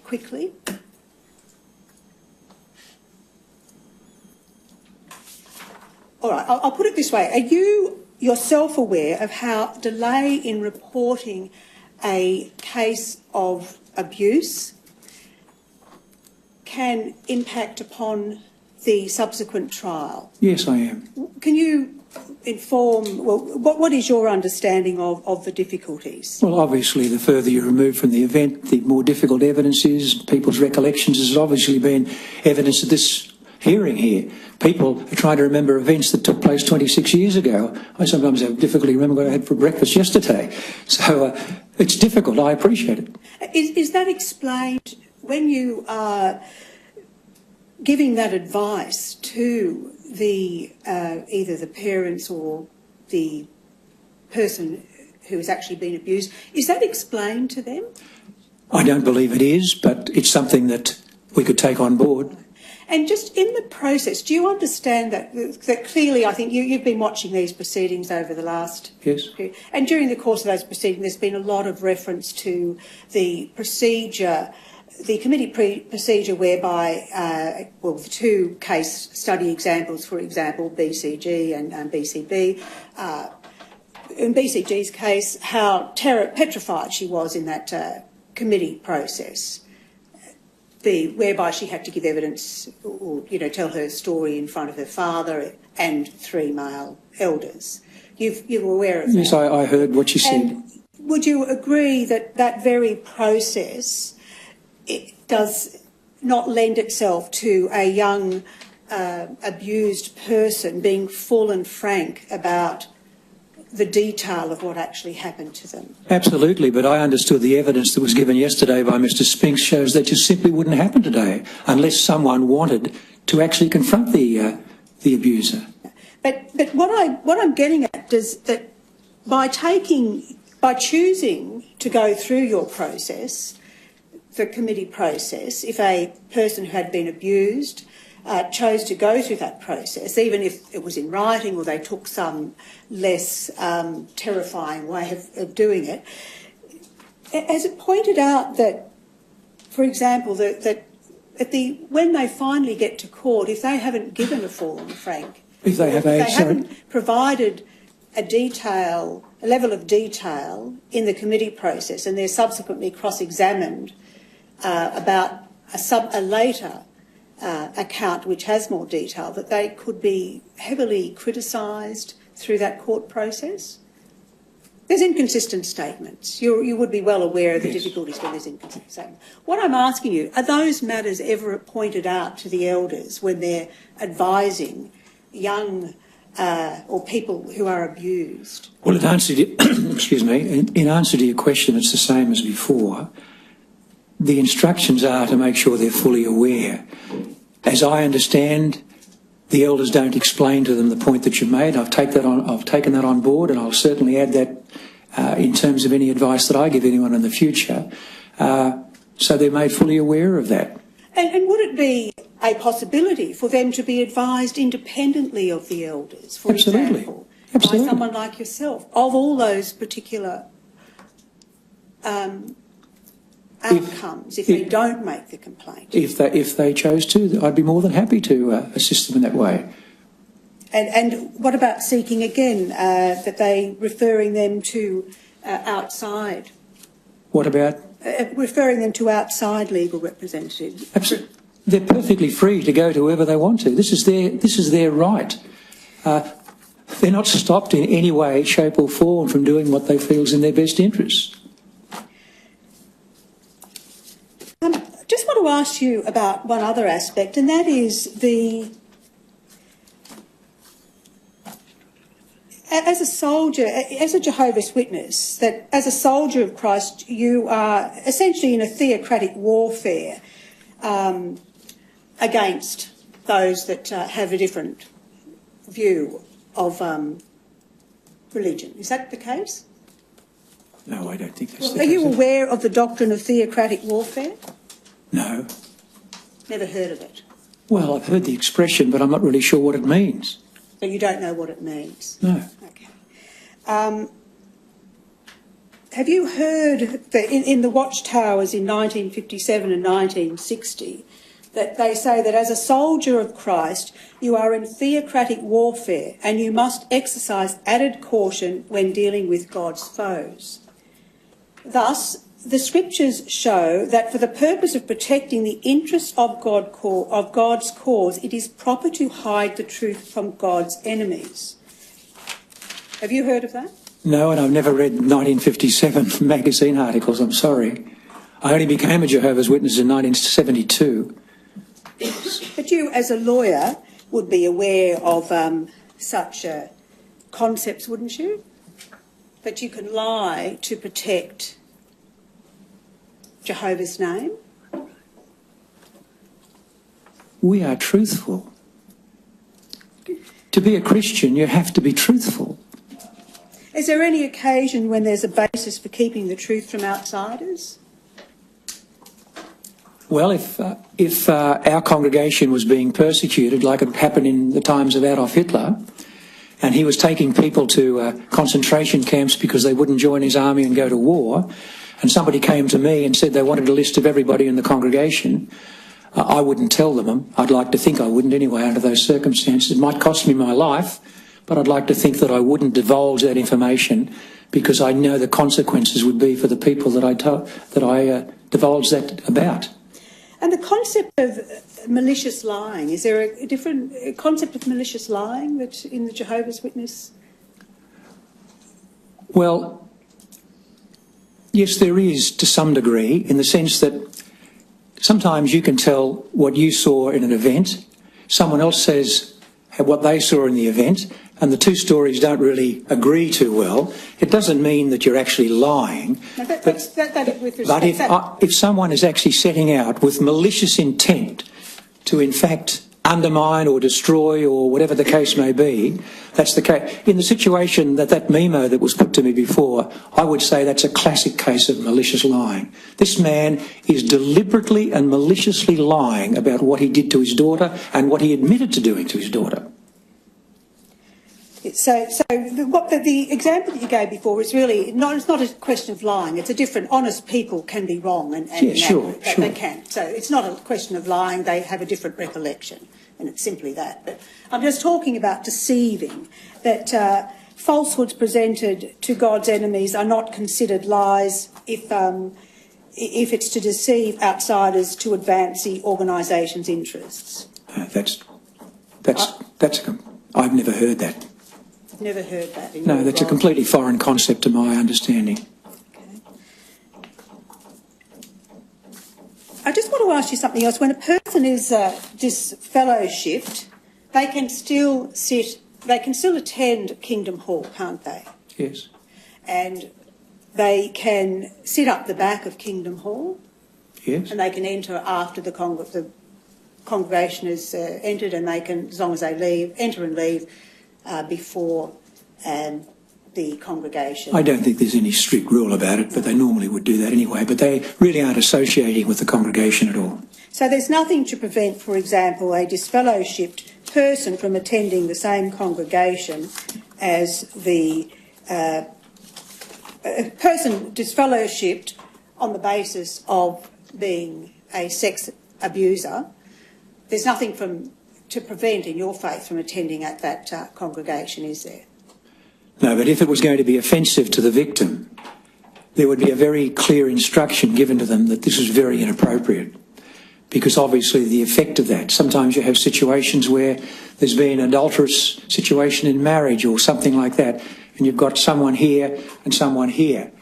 quickly? All right, I'll put it this way. Are you yourself aware of how delay in reporting a case of abuse can impact upon the subsequent trial? Yes, I am. Can you inform, what is your understanding of the difficulties? Well, obviously, the further you remove from the event, the more difficult evidence is. People's recollections has obviously been evidence of this hearing here. People are trying to remember events that took place 26 years ago. I sometimes have difficulty remembering what I had for breakfast yesterday. So it's difficult. I appreciate it. Is that explained when you are giving that advice to the either the parents or the person who has actually been abused? Is that explained to them? I don't believe it is, but it's something that we could take on board. And just in the process, do you understand that clearly, I think you've been watching these proceedings over the last... Yes. And during the course of those proceedings, there's been a lot of reference to the procedure, the committee procedure whereby, well, the two case study examples, for example, BCG and BCB, in BCG's case, how petrified she was in that committee process, whereby she had to give evidence or, you know, tell her story in front of her father and 3 male elders. You're aware of that? Yes, I heard what you said. And would you agree that that very process, it does not lend itself to a young abused person being full and frank about the detail of what actually happened to them? Absolutely, but I understood the evidence that was given yesterday by Mr Spinks shows that just simply wouldn't happen today unless someone wanted to actually confront the abuser. But what I'm getting at is that by choosing to go through your process, the committee process, if a person who had been abused chose to go through that process, even if it was in writing or they took some less terrifying way of doing it, has it pointed out that, for example, that when they finally get to court, if they haven't given a full and frank, if they haven't provided a level of detail in the committee process, and they're subsequently cross-examined about a later account which has more detail, that they could be heavily criticised through that court process? There's inconsistent statements. You would be well aware of the difficulties when there's inconsistent statements. What I'm asking you, are those matters ever pointed out to the elders when they're advising young or people who are abused? Well, in answer to, excuse me, in answer to your question, it's the same as before. The instructions are to make sure they're fully aware. As I understand, the elders don't explain to them the point that you've made. I've taken that on board, and I'll certainly add that in terms of any advice that I give anyone in the future. So they're made fully aware of that. And would it be a possibility for them to be advised independently of the elders, for example, by someone like yourself, of all those particular outcomes if they don't make the complaint? If they chose to, I'd be more than happy to assist them in that way. And what about seeking again that they referring them to outside? What about? Referring them to outside legal representatives. Absolutely. They're perfectly free to go to whoever they want to. This is their right. They're not stopped in any way, shape or form from doing what they feel is in their best interests. Just want to ask you about one other aspect, and that is as a soldier, as a Jehovah's Witness, that as a soldier of Christ, you are essentially in a theocratic warfare against those that have a different view of religion. Is that the case? No, I don't think that's the case. Are you aware of the doctrine of theocratic warfare? No. Never heard of it? Well, I've heard the expression, but I'm not really sure what it means. So you don't know what it means? No. Okay. Have you heard that in the Watchtowers in 1957 and 1960, that they say that as a soldier of Christ, you are in theocratic warfare and you must exercise added caution when dealing with God's foes. Thus, the scriptures show that for the purpose of protecting the interests of God's cause, it is proper to hide the truth from God's enemies. Have you heard of that? No, and I've never read 1957 magazine articles, I'm sorry. I only became a Jehovah's Witness in 1972. But you, as a lawyer, would be aware of such concepts, wouldn't you? That you can lie to protect Jehovah's name? We are truthful. To be a Christian, you have to be truthful. Is there any occasion when there's a basis for keeping the truth from outsiders? Well, if our congregation was being persecuted, like it happened in the times of Adolf Hitler, and he was taking people to concentration camps because they wouldn't join his army and go to war, and somebody came to me and said they wanted a list of everybody in the congregation, I wouldn't tell them. I'd like to think I wouldn't anyway under those circumstances. It might cost me my life, but I'd like to think that I wouldn't divulge that information because I know the consequences would be for the people that I divulge that about. And the concept of malicious lying, is there a different concept of malicious lying that in the Jehovah's Witness? Well, yes, there is to some degree, in the sense that sometimes you can tell what you saw in an event, someone else says what they saw in the event, and the two stories don't really agree too well. It doesn't mean that you're actually lying. No, but if someone is actually setting out with malicious intent to, in fact, undermine or destroy or whatever the case may be, that's the case. In the situation that memo that was put to me before, I would say that's a classic case of malicious lying. This man is deliberately and maliciously lying about what he did to his daughter and what he admitted to doing to his daughter. So the example that you gave before is really it's not a question of lying. It's a different. Honest people can be wrong, and yeah, sure. They can. So it's not a question of lying. They have a different recollection, and it's simply that. But I'm just talking about deceiving. That falsehoods presented to God's enemies are not considered lies if it's to deceive outsiders to advance the organisation's interests. I've never heard that. Never heard that. No, that's a completely foreign concept to my understanding. Okay. I just want to ask you something else. When a person is disfellowshipped, they can still attend Kingdom Hall, can't they? Yes. And they can sit up the back of Kingdom Hall. Yes. And they can enter after the congregation is entered, and they can, as long as they enter and leave before the congregation. I don't think there's any strict rule about it, but they normally would do that anyway. But they really aren't associating with the congregation at all. So there's nothing to prevent, for example, a disfellowshipped person from attending the same congregation as a person disfellowshipped on the basis of being a sex abuser. There's nothing to prevent, in your faith, from attending at that congregation, is there? No, but if it was going to be offensive to the victim, there would be a very clear instruction given to them that this is very inappropriate, because obviously the effect of that, sometimes you have situations where there's been an adulterous situation in marriage or something like that, and you've got someone here and someone here.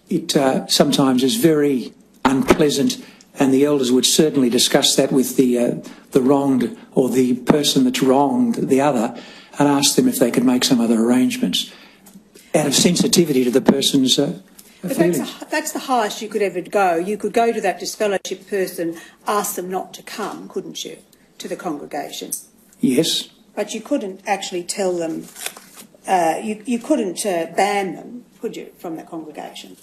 It sometimes is very unpleasant, and the elders would certainly discuss that with the wronged or the person that's wronged the other, and ask them if they could make some other arrangements out of sensitivity to the person's feelings. That's the highest you could ever go. You could go to that disfellowship person, ask them not to come, couldn't you, to the congregation? Yes. But you couldn't actually tell them, you couldn't ban them, could you, from the congregation?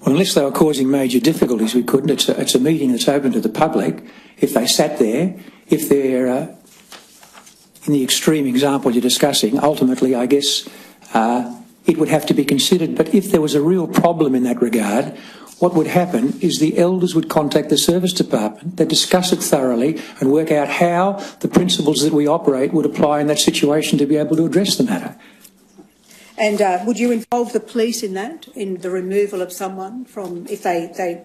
Well, unless they were causing major difficulties, we couldn't. It's a meeting that's open to the public. If they sat there, if they're in the extreme example you're discussing, ultimately, I guess, it would have to be considered. But if there was a real problem in that regard, what would happen is the elders would contact the service department, they'd discuss it thoroughly and work out how the principles that we operate would apply in that situation to be able to address the matter. And would you involve the police in that, in the removal of someone from, if they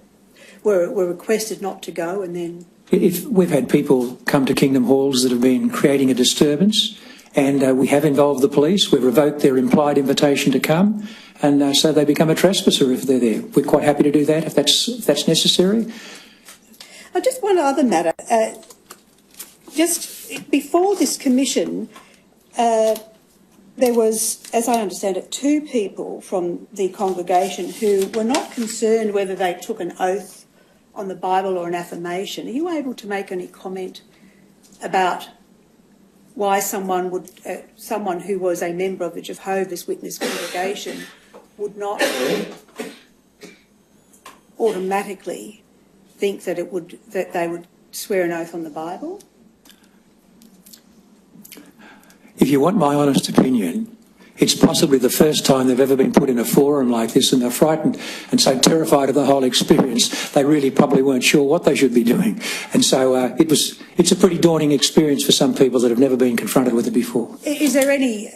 were requested not to go and then... If we've had people come to Kingdom Halls that have been creating a disturbance, and we have involved the police, we've revoked their implied invitation to come, and so they become a trespasser if they're there. We're quite happy to do that if that's necessary. Just one other matter. Just before this commission, there was, as I understand it, 2 people from the congregation who were not concerned whether they took an oath on the Bible or an affirmation. Are you able to make any comment about why someone who was a member of the Jehovah's Witness congregation would not automatically think that they would swear an oath on the Bible? If you want my honest opinion, it's possibly the first time they've ever been put in a forum like this, and they're frightened and so terrified of the whole experience, they really probably weren't sure what they should be doing. And so it's a pretty daunting experience for some people that have never been confronted with it before. Is there any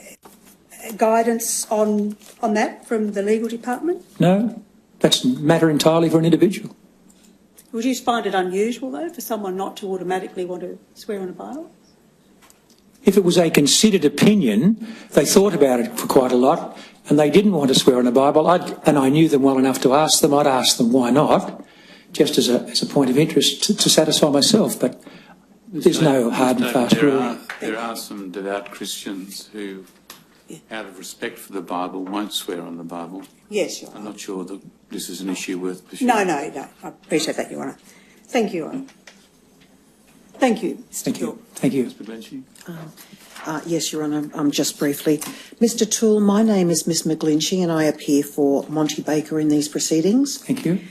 guidance on that from the legal department? No, that's a matter entirely for an individual. Would you find it unusual, though, for someone not to automatically want to swear on a Bible? If it was a considered opinion, they thought about it for quite a lot, and they didn't want to swear on a Bible, and I knew them well enough to ask them, I'd ask them why not, just as a point of interest to satisfy myself, but there's no hard and fast rule. There are some devout Christians who, out of respect for the Bible, won't swear on the Bible. Yes, Your I'm Honour. not sure that this is an issue worth pursuing. No. I appreciate that, Your Honour. Thank you, Your Honour. Thank you, Mr. Thank you. Toole. Thank you. Mr. Glenchie? Yes, Your Honour, just briefly. Mr Toole, my name is Miss McGlinchey and I appear for Monty Baker in these proceedings. Thank you.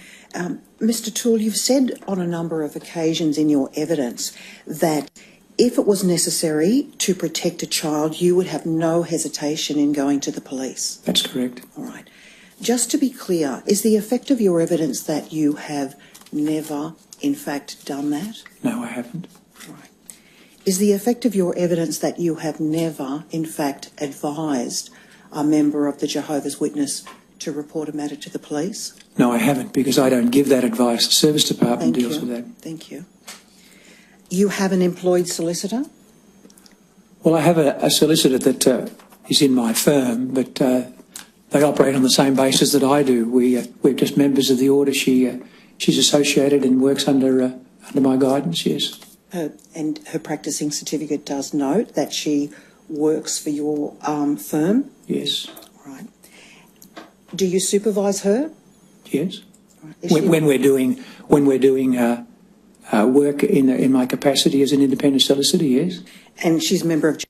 Mr Toole, you've said on a number of occasions in your evidence that if it was necessary to protect a child, you would have no hesitation in going to the police. That's correct. All right. Just to be clear, is the effect of your evidence that you have never, in fact, done that? No, I haven't. Right. Is the effect of your evidence that you have never, in fact, advised a member of the Jehovah's Witness to report a matter to the police? No, I haven't, because I don't give that advice. The Service Department deals with that. Thank you. You have an employed solicitor? Well, I have a solicitor that is in my firm, but they operate on the same basis that I do. We're just members of the order. She's associated and works under my guidance, yes. And her practising certificate does note that she works for your firm? Yes. Right. Do you supervise her? Yes. Right. When we're doing work in my capacity as an independent solicitor, yes. And she's a member of...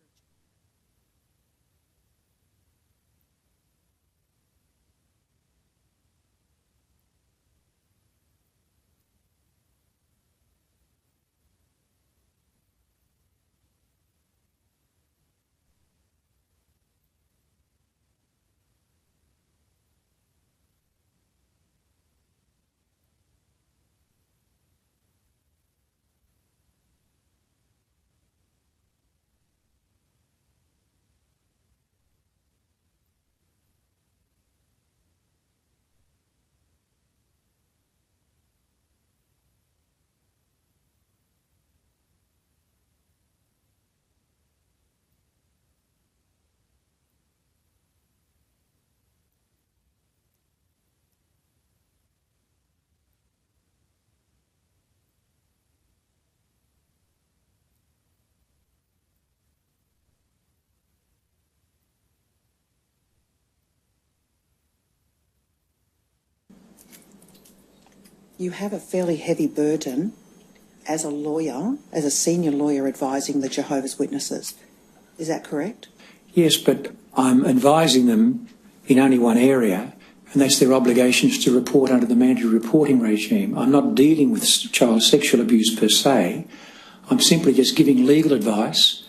You have a fairly heavy burden as a lawyer, as a senior lawyer advising the Jehovah's Witnesses. Is that correct? Yes, but I'm advising them in only one area, and that's their obligations to report under the mandatory reporting regime. I'm not dealing with child sexual abuse per se. I'm simply just giving legal advice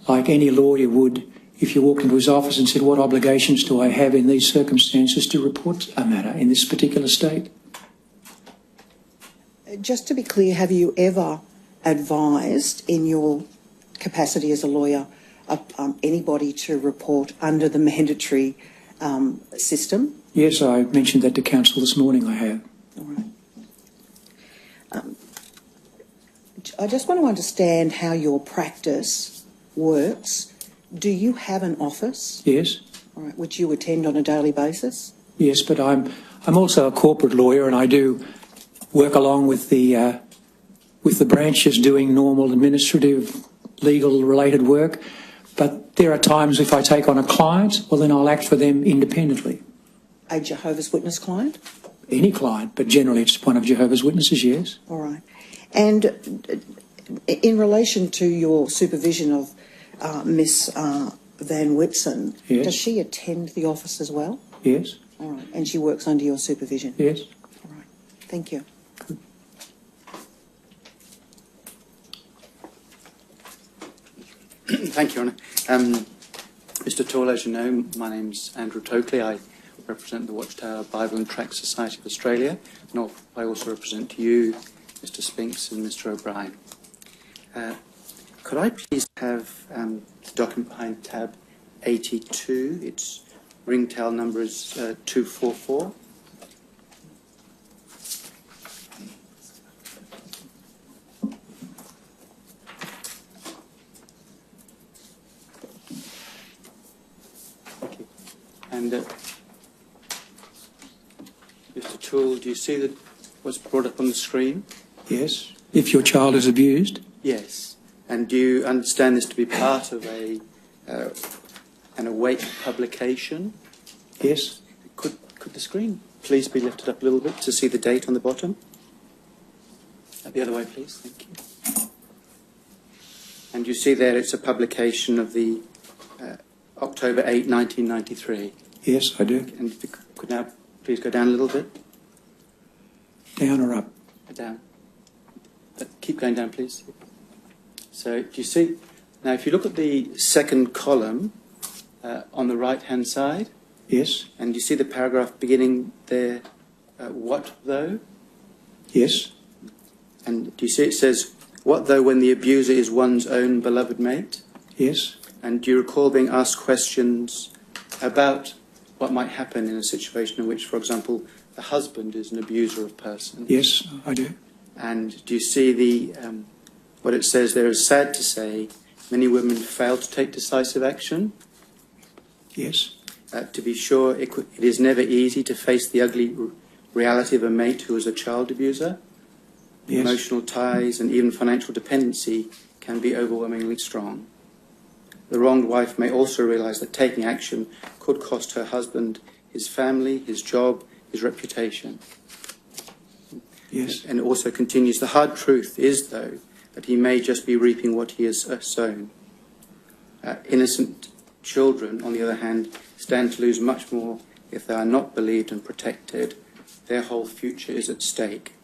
like any lawyer would if you walked into his office and said, what obligations do I have in these circumstances to report a matter in this particular state? Just to be clear, have you ever advised in your capacity as a lawyer anybody to report under the mandatory system? Yes, I mentioned that to counsel this morning, I have. All right. I just want to understand how your practice works. Do you have an office? Yes. All right, which you attend on a daily basis? Yes, but I'm also a corporate lawyer, and I do work along with the branches doing normal administrative, legal related work. But there are times if I take on a client, well then I'll act for them independently. A Jehovah's Witness client? Any client, but generally it's one of Jehovah's Witnesses, yes. All right. And in relation to your supervision of Miss Van Whitson, yes. Does she attend the office as well? Yes. All right. And she works under your supervision? Yes. All right. Thank you. Thank you, Your Honour. Mr. Tall, as you know, my name's Andrew Tokley. I represent the Watchtower Bible and Tract Society of Australia, and I also represent to you, Mr. Spinks and Mr. O'Brien. Could I please have the document behind tab 82? Its ringtail number is 244. And Mr. Toole, do you see what's brought up on the screen? Yes. If your child is abused? Yes. And do you understand this to be part of an awake publication? Yes. Could the screen please be lifted up a little bit to see the date on the bottom? The other way, please. Thank you. And you see there it's a publication of the October 8, 1993. Yes, I do. And if you could now please go down a little bit. Down or up? Down. Keep going down, please. So, do you see? Now, if you look at the second column on the right-hand side. Yes. And you see the paragraph beginning there, what though? Yes. And do you see it says, what though when the abuser is one's own beloved mate? Yes. And do you recall being asked questions about what might happen in a situation in which, for example, the husband is an abuser of person? Yes, I do. And do you see what it says there is sad to say, many women fail to take decisive action? Yes. To be sure, it is never easy to face the ugly reality of a mate who is a child abuser. Yes. Emotional ties and even financial dependency can be overwhelmingly strong. The wronged wife may also realise that taking action could cost her husband his family, his job, his reputation. Yes. And it also continues, the hard truth is, though, that he may just be reaping what he has sown. Innocent children, on the other hand, stand to lose much more if they are not believed and protected. Their whole future is at stake.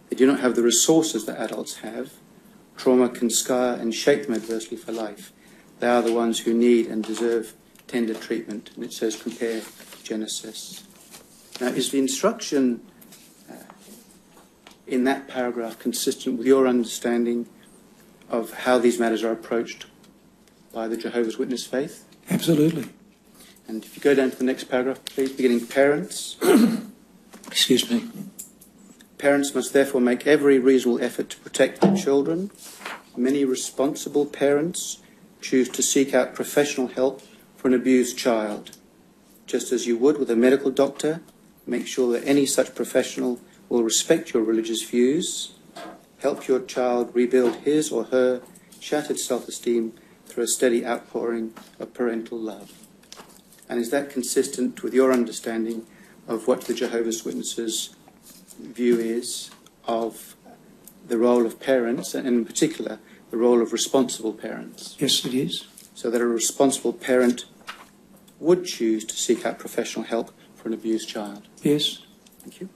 They do not have the resources that adults have. Trauma can scar and shape them adversely for life. They are the ones who need and deserve tender treatment. And it says, compare Genesis. Now, is the instruction in that paragraph consistent with your understanding of how these matters are approached by the Jehovah's Witness faith? Absolutely. And if you go down to the next paragraph, please, beginning parents. Excuse me. Parents must therefore make every reasonable effort to protect their children. Many responsible parents choose to seek out professional help for an abused child. Just as you would with a medical doctor, make sure that any such professional will respect your religious views, help your child rebuild his or her shattered self-esteem through a steady outpouring of parental love. And is that consistent with your understanding of what the Jehovah's Witnesses' view is of the role of parents, and in particular, the role of responsible parents? Yes, it is. So that a responsible parent would choose to seek out professional help for an abused child? Yes. Thank you.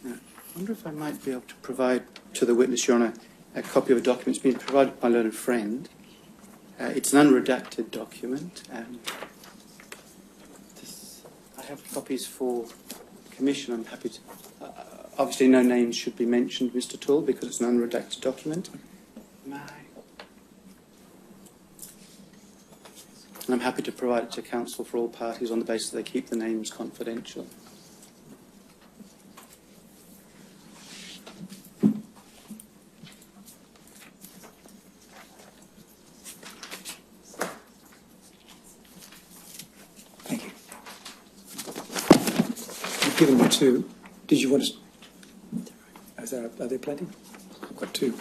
Now, I wonder if I might be able to provide to the witness, Your Honour, a copy of a document. It's been provided by my learned friend. It's an unredacted document. I have copies for the Commission. I'm happy to... obviously no names should be mentioned, Mr. Toole, because it's an unredacted document. And I'm happy to provide it to Council for all parties on the basis that they keep the names confidential. Thank you. You've given me two. Did you want to... Are there plenty? I've got two.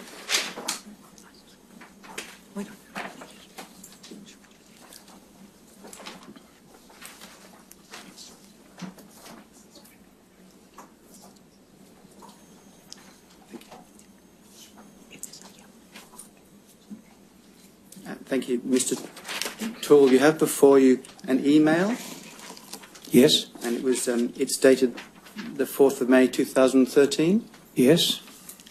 Thank you. Mr. Toole, you have before you an email. Yes. And it was it's dated the 4th of May 2013. Yes.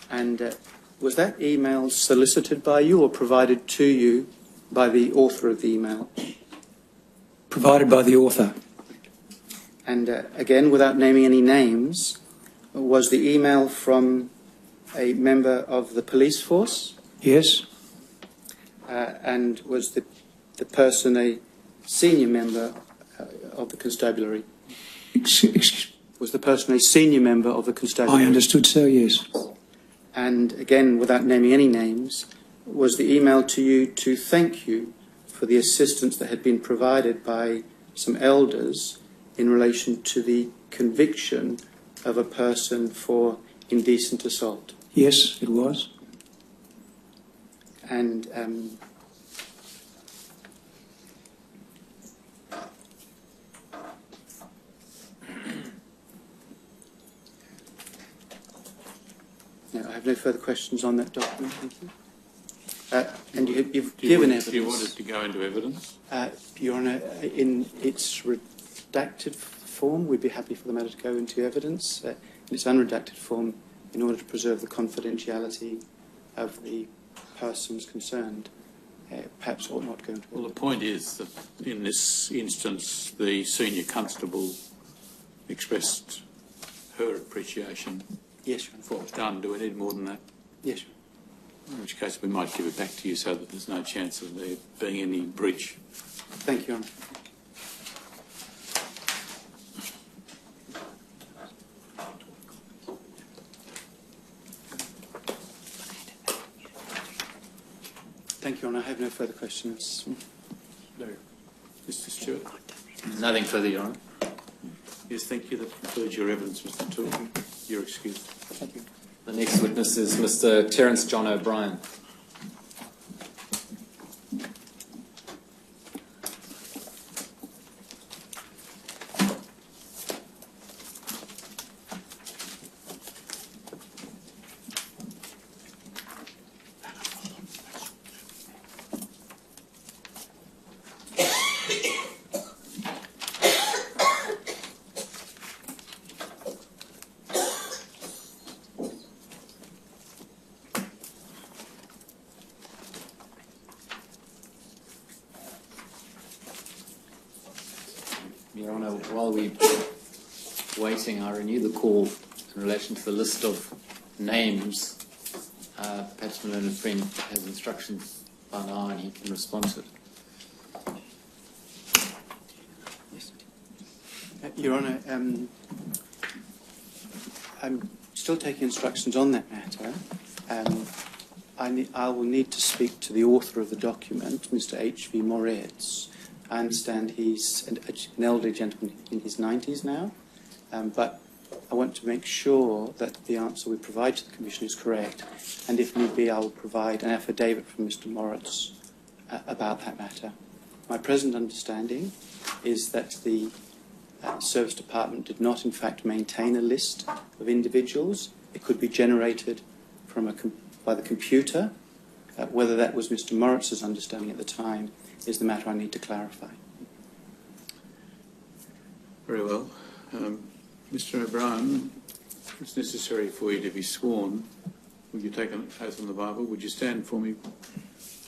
And Was that email solicited by you or provided to you by the author of the email? Provided by the author. And again, without naming any names, was the email from a member of the police force? Yes. And was the person a senior member of the constabulary? Was the person a senior member of the constabulary? I understood so, yes. And again, without naming any names, was the email to you to thank you for the assistance that had been provided by some elders in relation to the conviction of a person for indecent assault? Yes, it was. And no, I have no further questions on that document. Thank you. And you've given evidence. Do you want it to go into evidence? Your Honour, in its redacted form, we'd be happy for the matter to go into evidence. In its unredacted form, in order to preserve the confidentiality of the persons concerned, perhaps ought not go into evidence. Well, the point is that in this instance, the senior constable expressed her appreciation Yes, Your Honour. for what was done. Do we need more than that? Yes, Your Honour. In which case, we might give it back to you so that there's no chance of there being any breach. Thank you, Your Honour. Thank you, Your Honour. I have no further questions. No. Mr. Stewart? Nothing further, Your Honour. Yes, thank you. That concludes your evidence, Mr. Toole. You're excused. Thank you. The next witness is Mr. Terence John O'Brien. Your Honour, while we're waiting, I renew the call in relation to the list of names. Perhaps my learned friend has instructions by now and he can respond to it. Your Honour, I'm still taking instructions on that matter. I will need to speak to the author of the document, Mr. H.V. Moretz. I understand he's an elderly gentleman in his 90s now, but I want to make sure that the answer we provide to the Commission is correct, and if need be, I will provide an affidavit from Mr. Moretz about that matter. My present understanding is that the Service Department did not, in fact, maintain a list of individuals. It could be generated from by the computer. Whether that was Mr. Moritz's understanding at the time is the matter I need to clarify. Very well. Mr. O'Brien, it's necessary for you to be sworn. Would you take an oath on the Bible? Would you stand for me?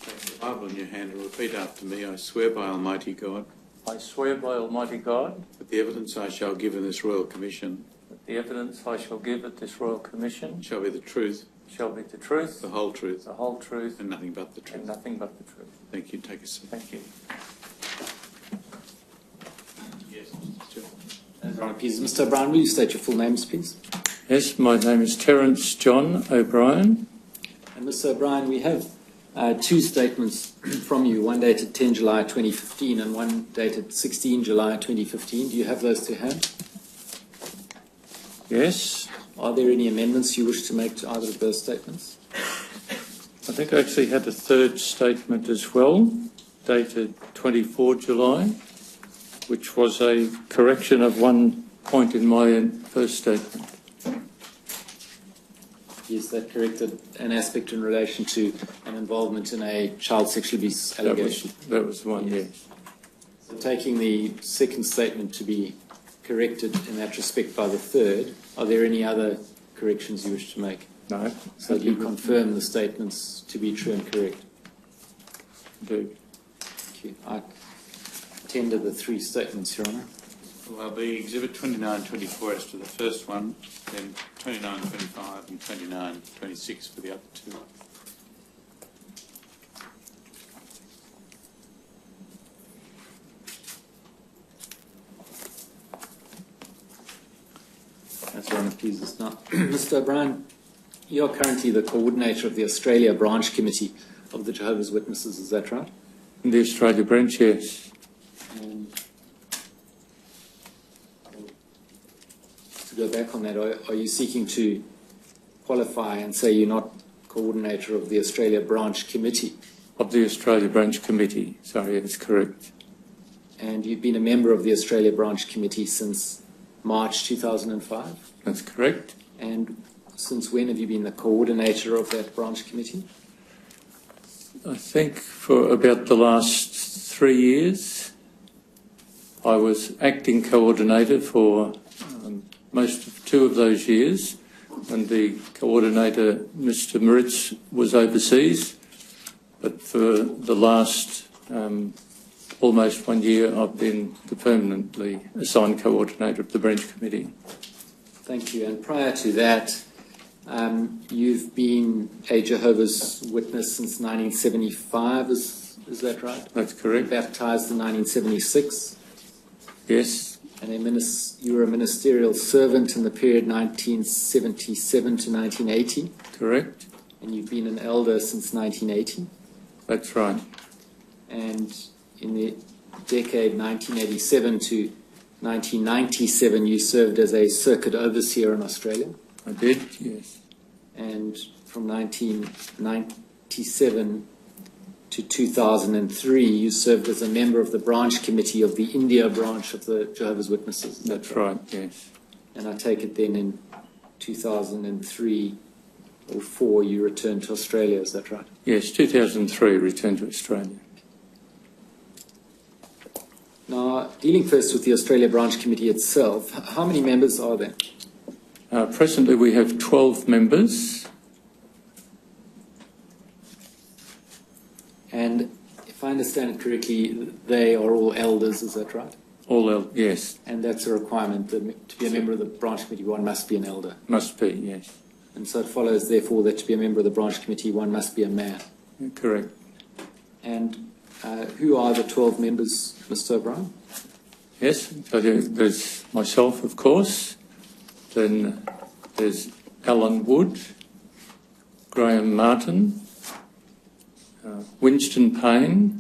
Take the Bible in your hand and repeat after me. I swear by Almighty God I swear by Almighty God that the evidence I shall give in this Royal Commission that the evidence I shall give at this Royal Commission shall be the truth, shall be the truth, the whole truth, the whole truth, and nothing but the and truth. nothing but the truth. Thank you. Take a seat. Thank you. Yes, Mr. Stewart. As Your Honour, please, Mr. O'Brien, will you state your full names, please? Yes, my name is Terence John O'Brien. And Mr. O'Brien, we have two statements from you, one dated 10 July 2015 and one dated 16 July 2015. Do you have those to hand? Yes, Are there any amendments you wish to make to either of those statements? I think I actually had a third statement as well, dated 24 July, which was a correction of one point in my first statement. Yes, that corrected an aspect in relation to an involvement in a child sexual abuse allegation. That was the one, yes. So taking the second statement to be corrected in that respect by the third, are there any other corrections you wish to make? No. So you confirm the statements to be true and correct? Do. Thank you. I tender the three statements, Your Honour. Well, there'll be Exhibit 2924 as to the first one, then 2925 and 2926 for the other two. As Your Honour pleases. Now, Mr. O'Brien, you are currently the coordinator of the Australia Branch Committee of the Jehovah's Witnesses, is that right? In the Australia branch, yes. And to go back on that, are you seeking to qualify and say you're not coordinator of the Australia Branch Committee? Of the Australia branch committee, sorry, that's correct. And you've been a member of the Australia Branch Committee since March 2005? That's correct. And since when have you been the coordinator of that branch committee? I think for about the last 3 years. I was acting coordinator for most of 2 of those years, and the coordinator, Mr. Moritz, was overseas. But for the last almost 1 year, I've been the permanently assigned coordinator of the branch committee. Thank you. And prior to that, you've been a Jehovah's Witness since 1975, is that right? That's correct. Baptised in 1976. Yes, And you were a ministerial servant in the period 1977 to 1980. correct. And you've been an elder since 1980. That's right. And in the decade 1987 to 1997, you served as a circuit overseer in Australia. I did, yes. And from 1997 to 2003, you served as a member of the branch committee of the India branch of the Jehovah's Witnesses. That's right, yes. And I take it then in 2003 or 4, you returned to Australia, is that right? Yes, 2003, returned to Australia. Now, dealing first with the Australia Branch Committee itself, how many members are there? Presently, we have 12 members. And if I understand it correctly, they are all elders, is that right? Yes, And that's a requirement, that to be a member of the branch committee, one must be an elder. must be, yes. And so it follows, therefore, that to be a member of the branch committee, one must be a man. Correct. And who are the 12 members, Mr. O'Brien? Yes, so there's myself, of course. Then there's Alan Wood, Graham Martin, Winston Payne,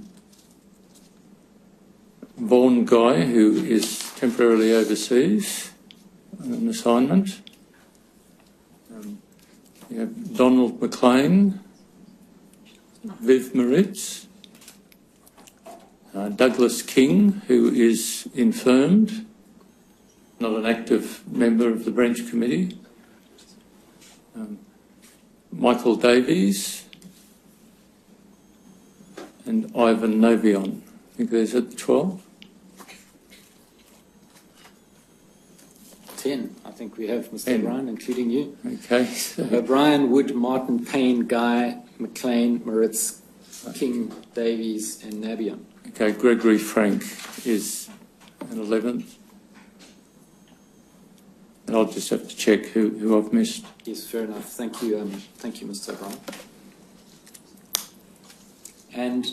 Vaughan Guy, who is temporarily overseas on an assignment. You have Donald McLean, Viv Moritz, Douglas King, who is infirmed, not an active member of the branch committee, Michael Davies, and Ivan Novion. I think there's 12. 10, I think we have, Mr. 10. O'Brien, including you. Okay. O'Brien, Wood, Martin, Payne, Guy, McLean, Moritz, King, Davies, and Nabion. Okay, Gregory Frank is an 11th. And I'll just have to check who I've missed. Yes, fair enough. Thank you, Mr. O'Brien. And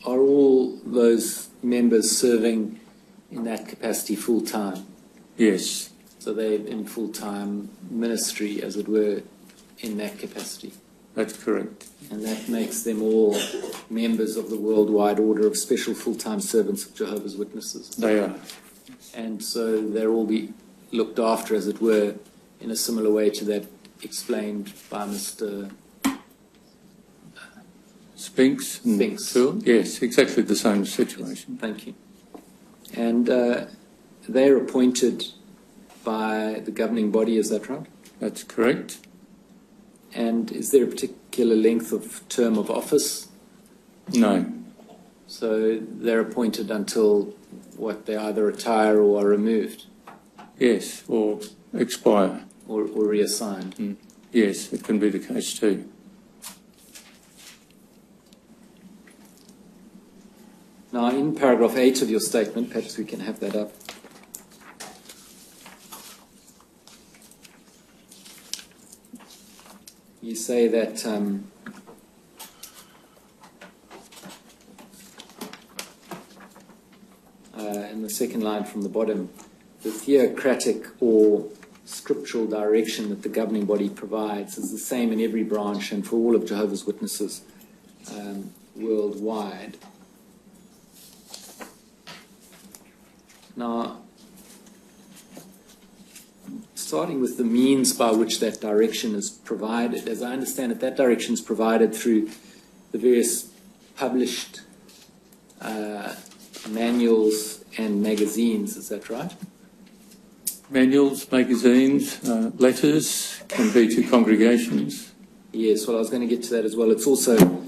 are all those members serving in that capacity full-time? Yes, So they're in full-time ministry, as it were, in that capacity? that's correct. And that makes them all members of the Worldwide Order of Special Full-Time Servants of Jehovah's Witnesses? They are. And so they'll all be looked after, as it were, in a similar way to that explained by Mr. Spinks and Spinks. Phil? Yes, exactly the same situation. Thank you. And they're appointed by the governing body, is that right? That's correct. And is there a particular length of term of office? No, So they're appointed until, what, they either retire or are removed? yes, or expire. or reassigned. Yes, it can be the case too. Now, in paragraph 8 of your statement, perhaps we can have that up. You say that in the second line from the bottom, the theocratic or scriptural direction that the governing body provides is the same in every branch and for all of Jehovah's Witnesses worldwide. Now, starting with the means by which that direction is provided, as I understand it, that direction is provided through the various published manuals and magazines, is that right? Manuals, magazines, letters can be to congregations. Yes, well, I was going to get to that as well. It's also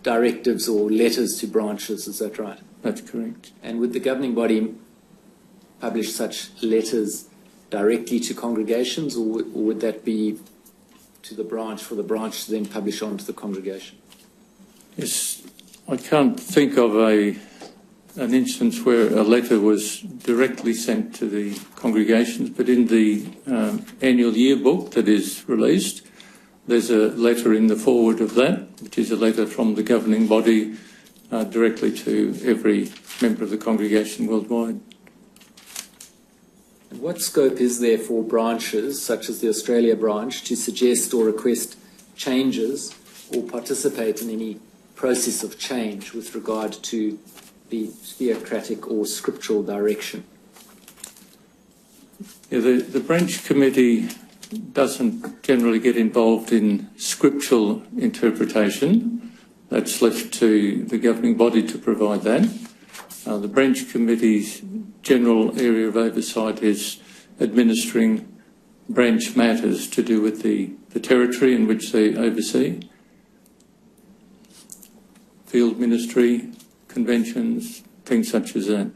directives or letters to branches, is that right? That's correct. And would the governing body publish such letters directly to congregations, or would that be to the branch, for the branch to then publish on to the congregation? Yes, I can't think of an instance where a letter was directly sent to the congregations, but in the annual yearbook that is released, there's a letter in the forward of that, which is a letter from the governing body directly to every member of the congregation worldwide. And what scope is there for branches, such as the Australia branch, to suggest or request changes or participate in any process of change with regard to the theocratic or scriptural direction? Yeah, the branch committee doesn't generally get involved in scriptural interpretation. That's left to the governing body to provide that. The branch committee's general area of oversight is administering branch matters to do with the territory in which they oversee. Field ministry, conventions, things such as that.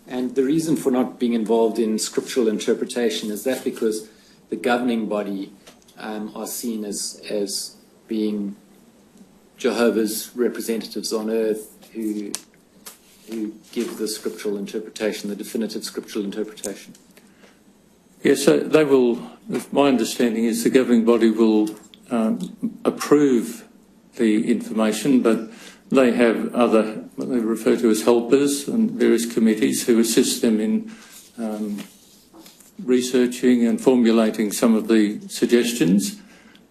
And the reason for not being involved in scriptural interpretation, is that because the governing body are seen as being Jehovah's representatives on earth who give the scriptural interpretation, the definitive scriptural interpretation? Yes, so they will, my understanding is the governing body will approve the information, but they have other, what they refer to as helpers and various committees who assist them in researching and formulating some of the suggestions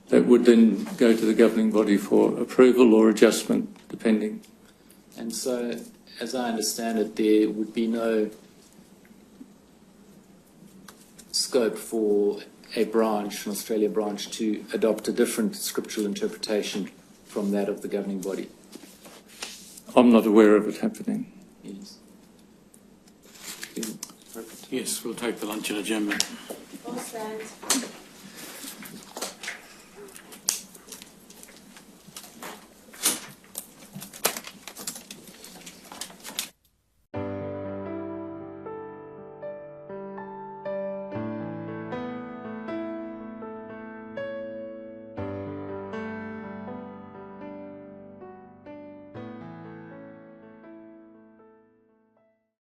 that would then go to the governing body for approval or adjustment, depending. And so, as I understand it, there would be no scope for a branch, an Australia branch, to adopt a different scriptural interpretation from that of the governing body. I'm not aware of it happening. Yes. Yes, we'll take the luncheon adjournment. All stand.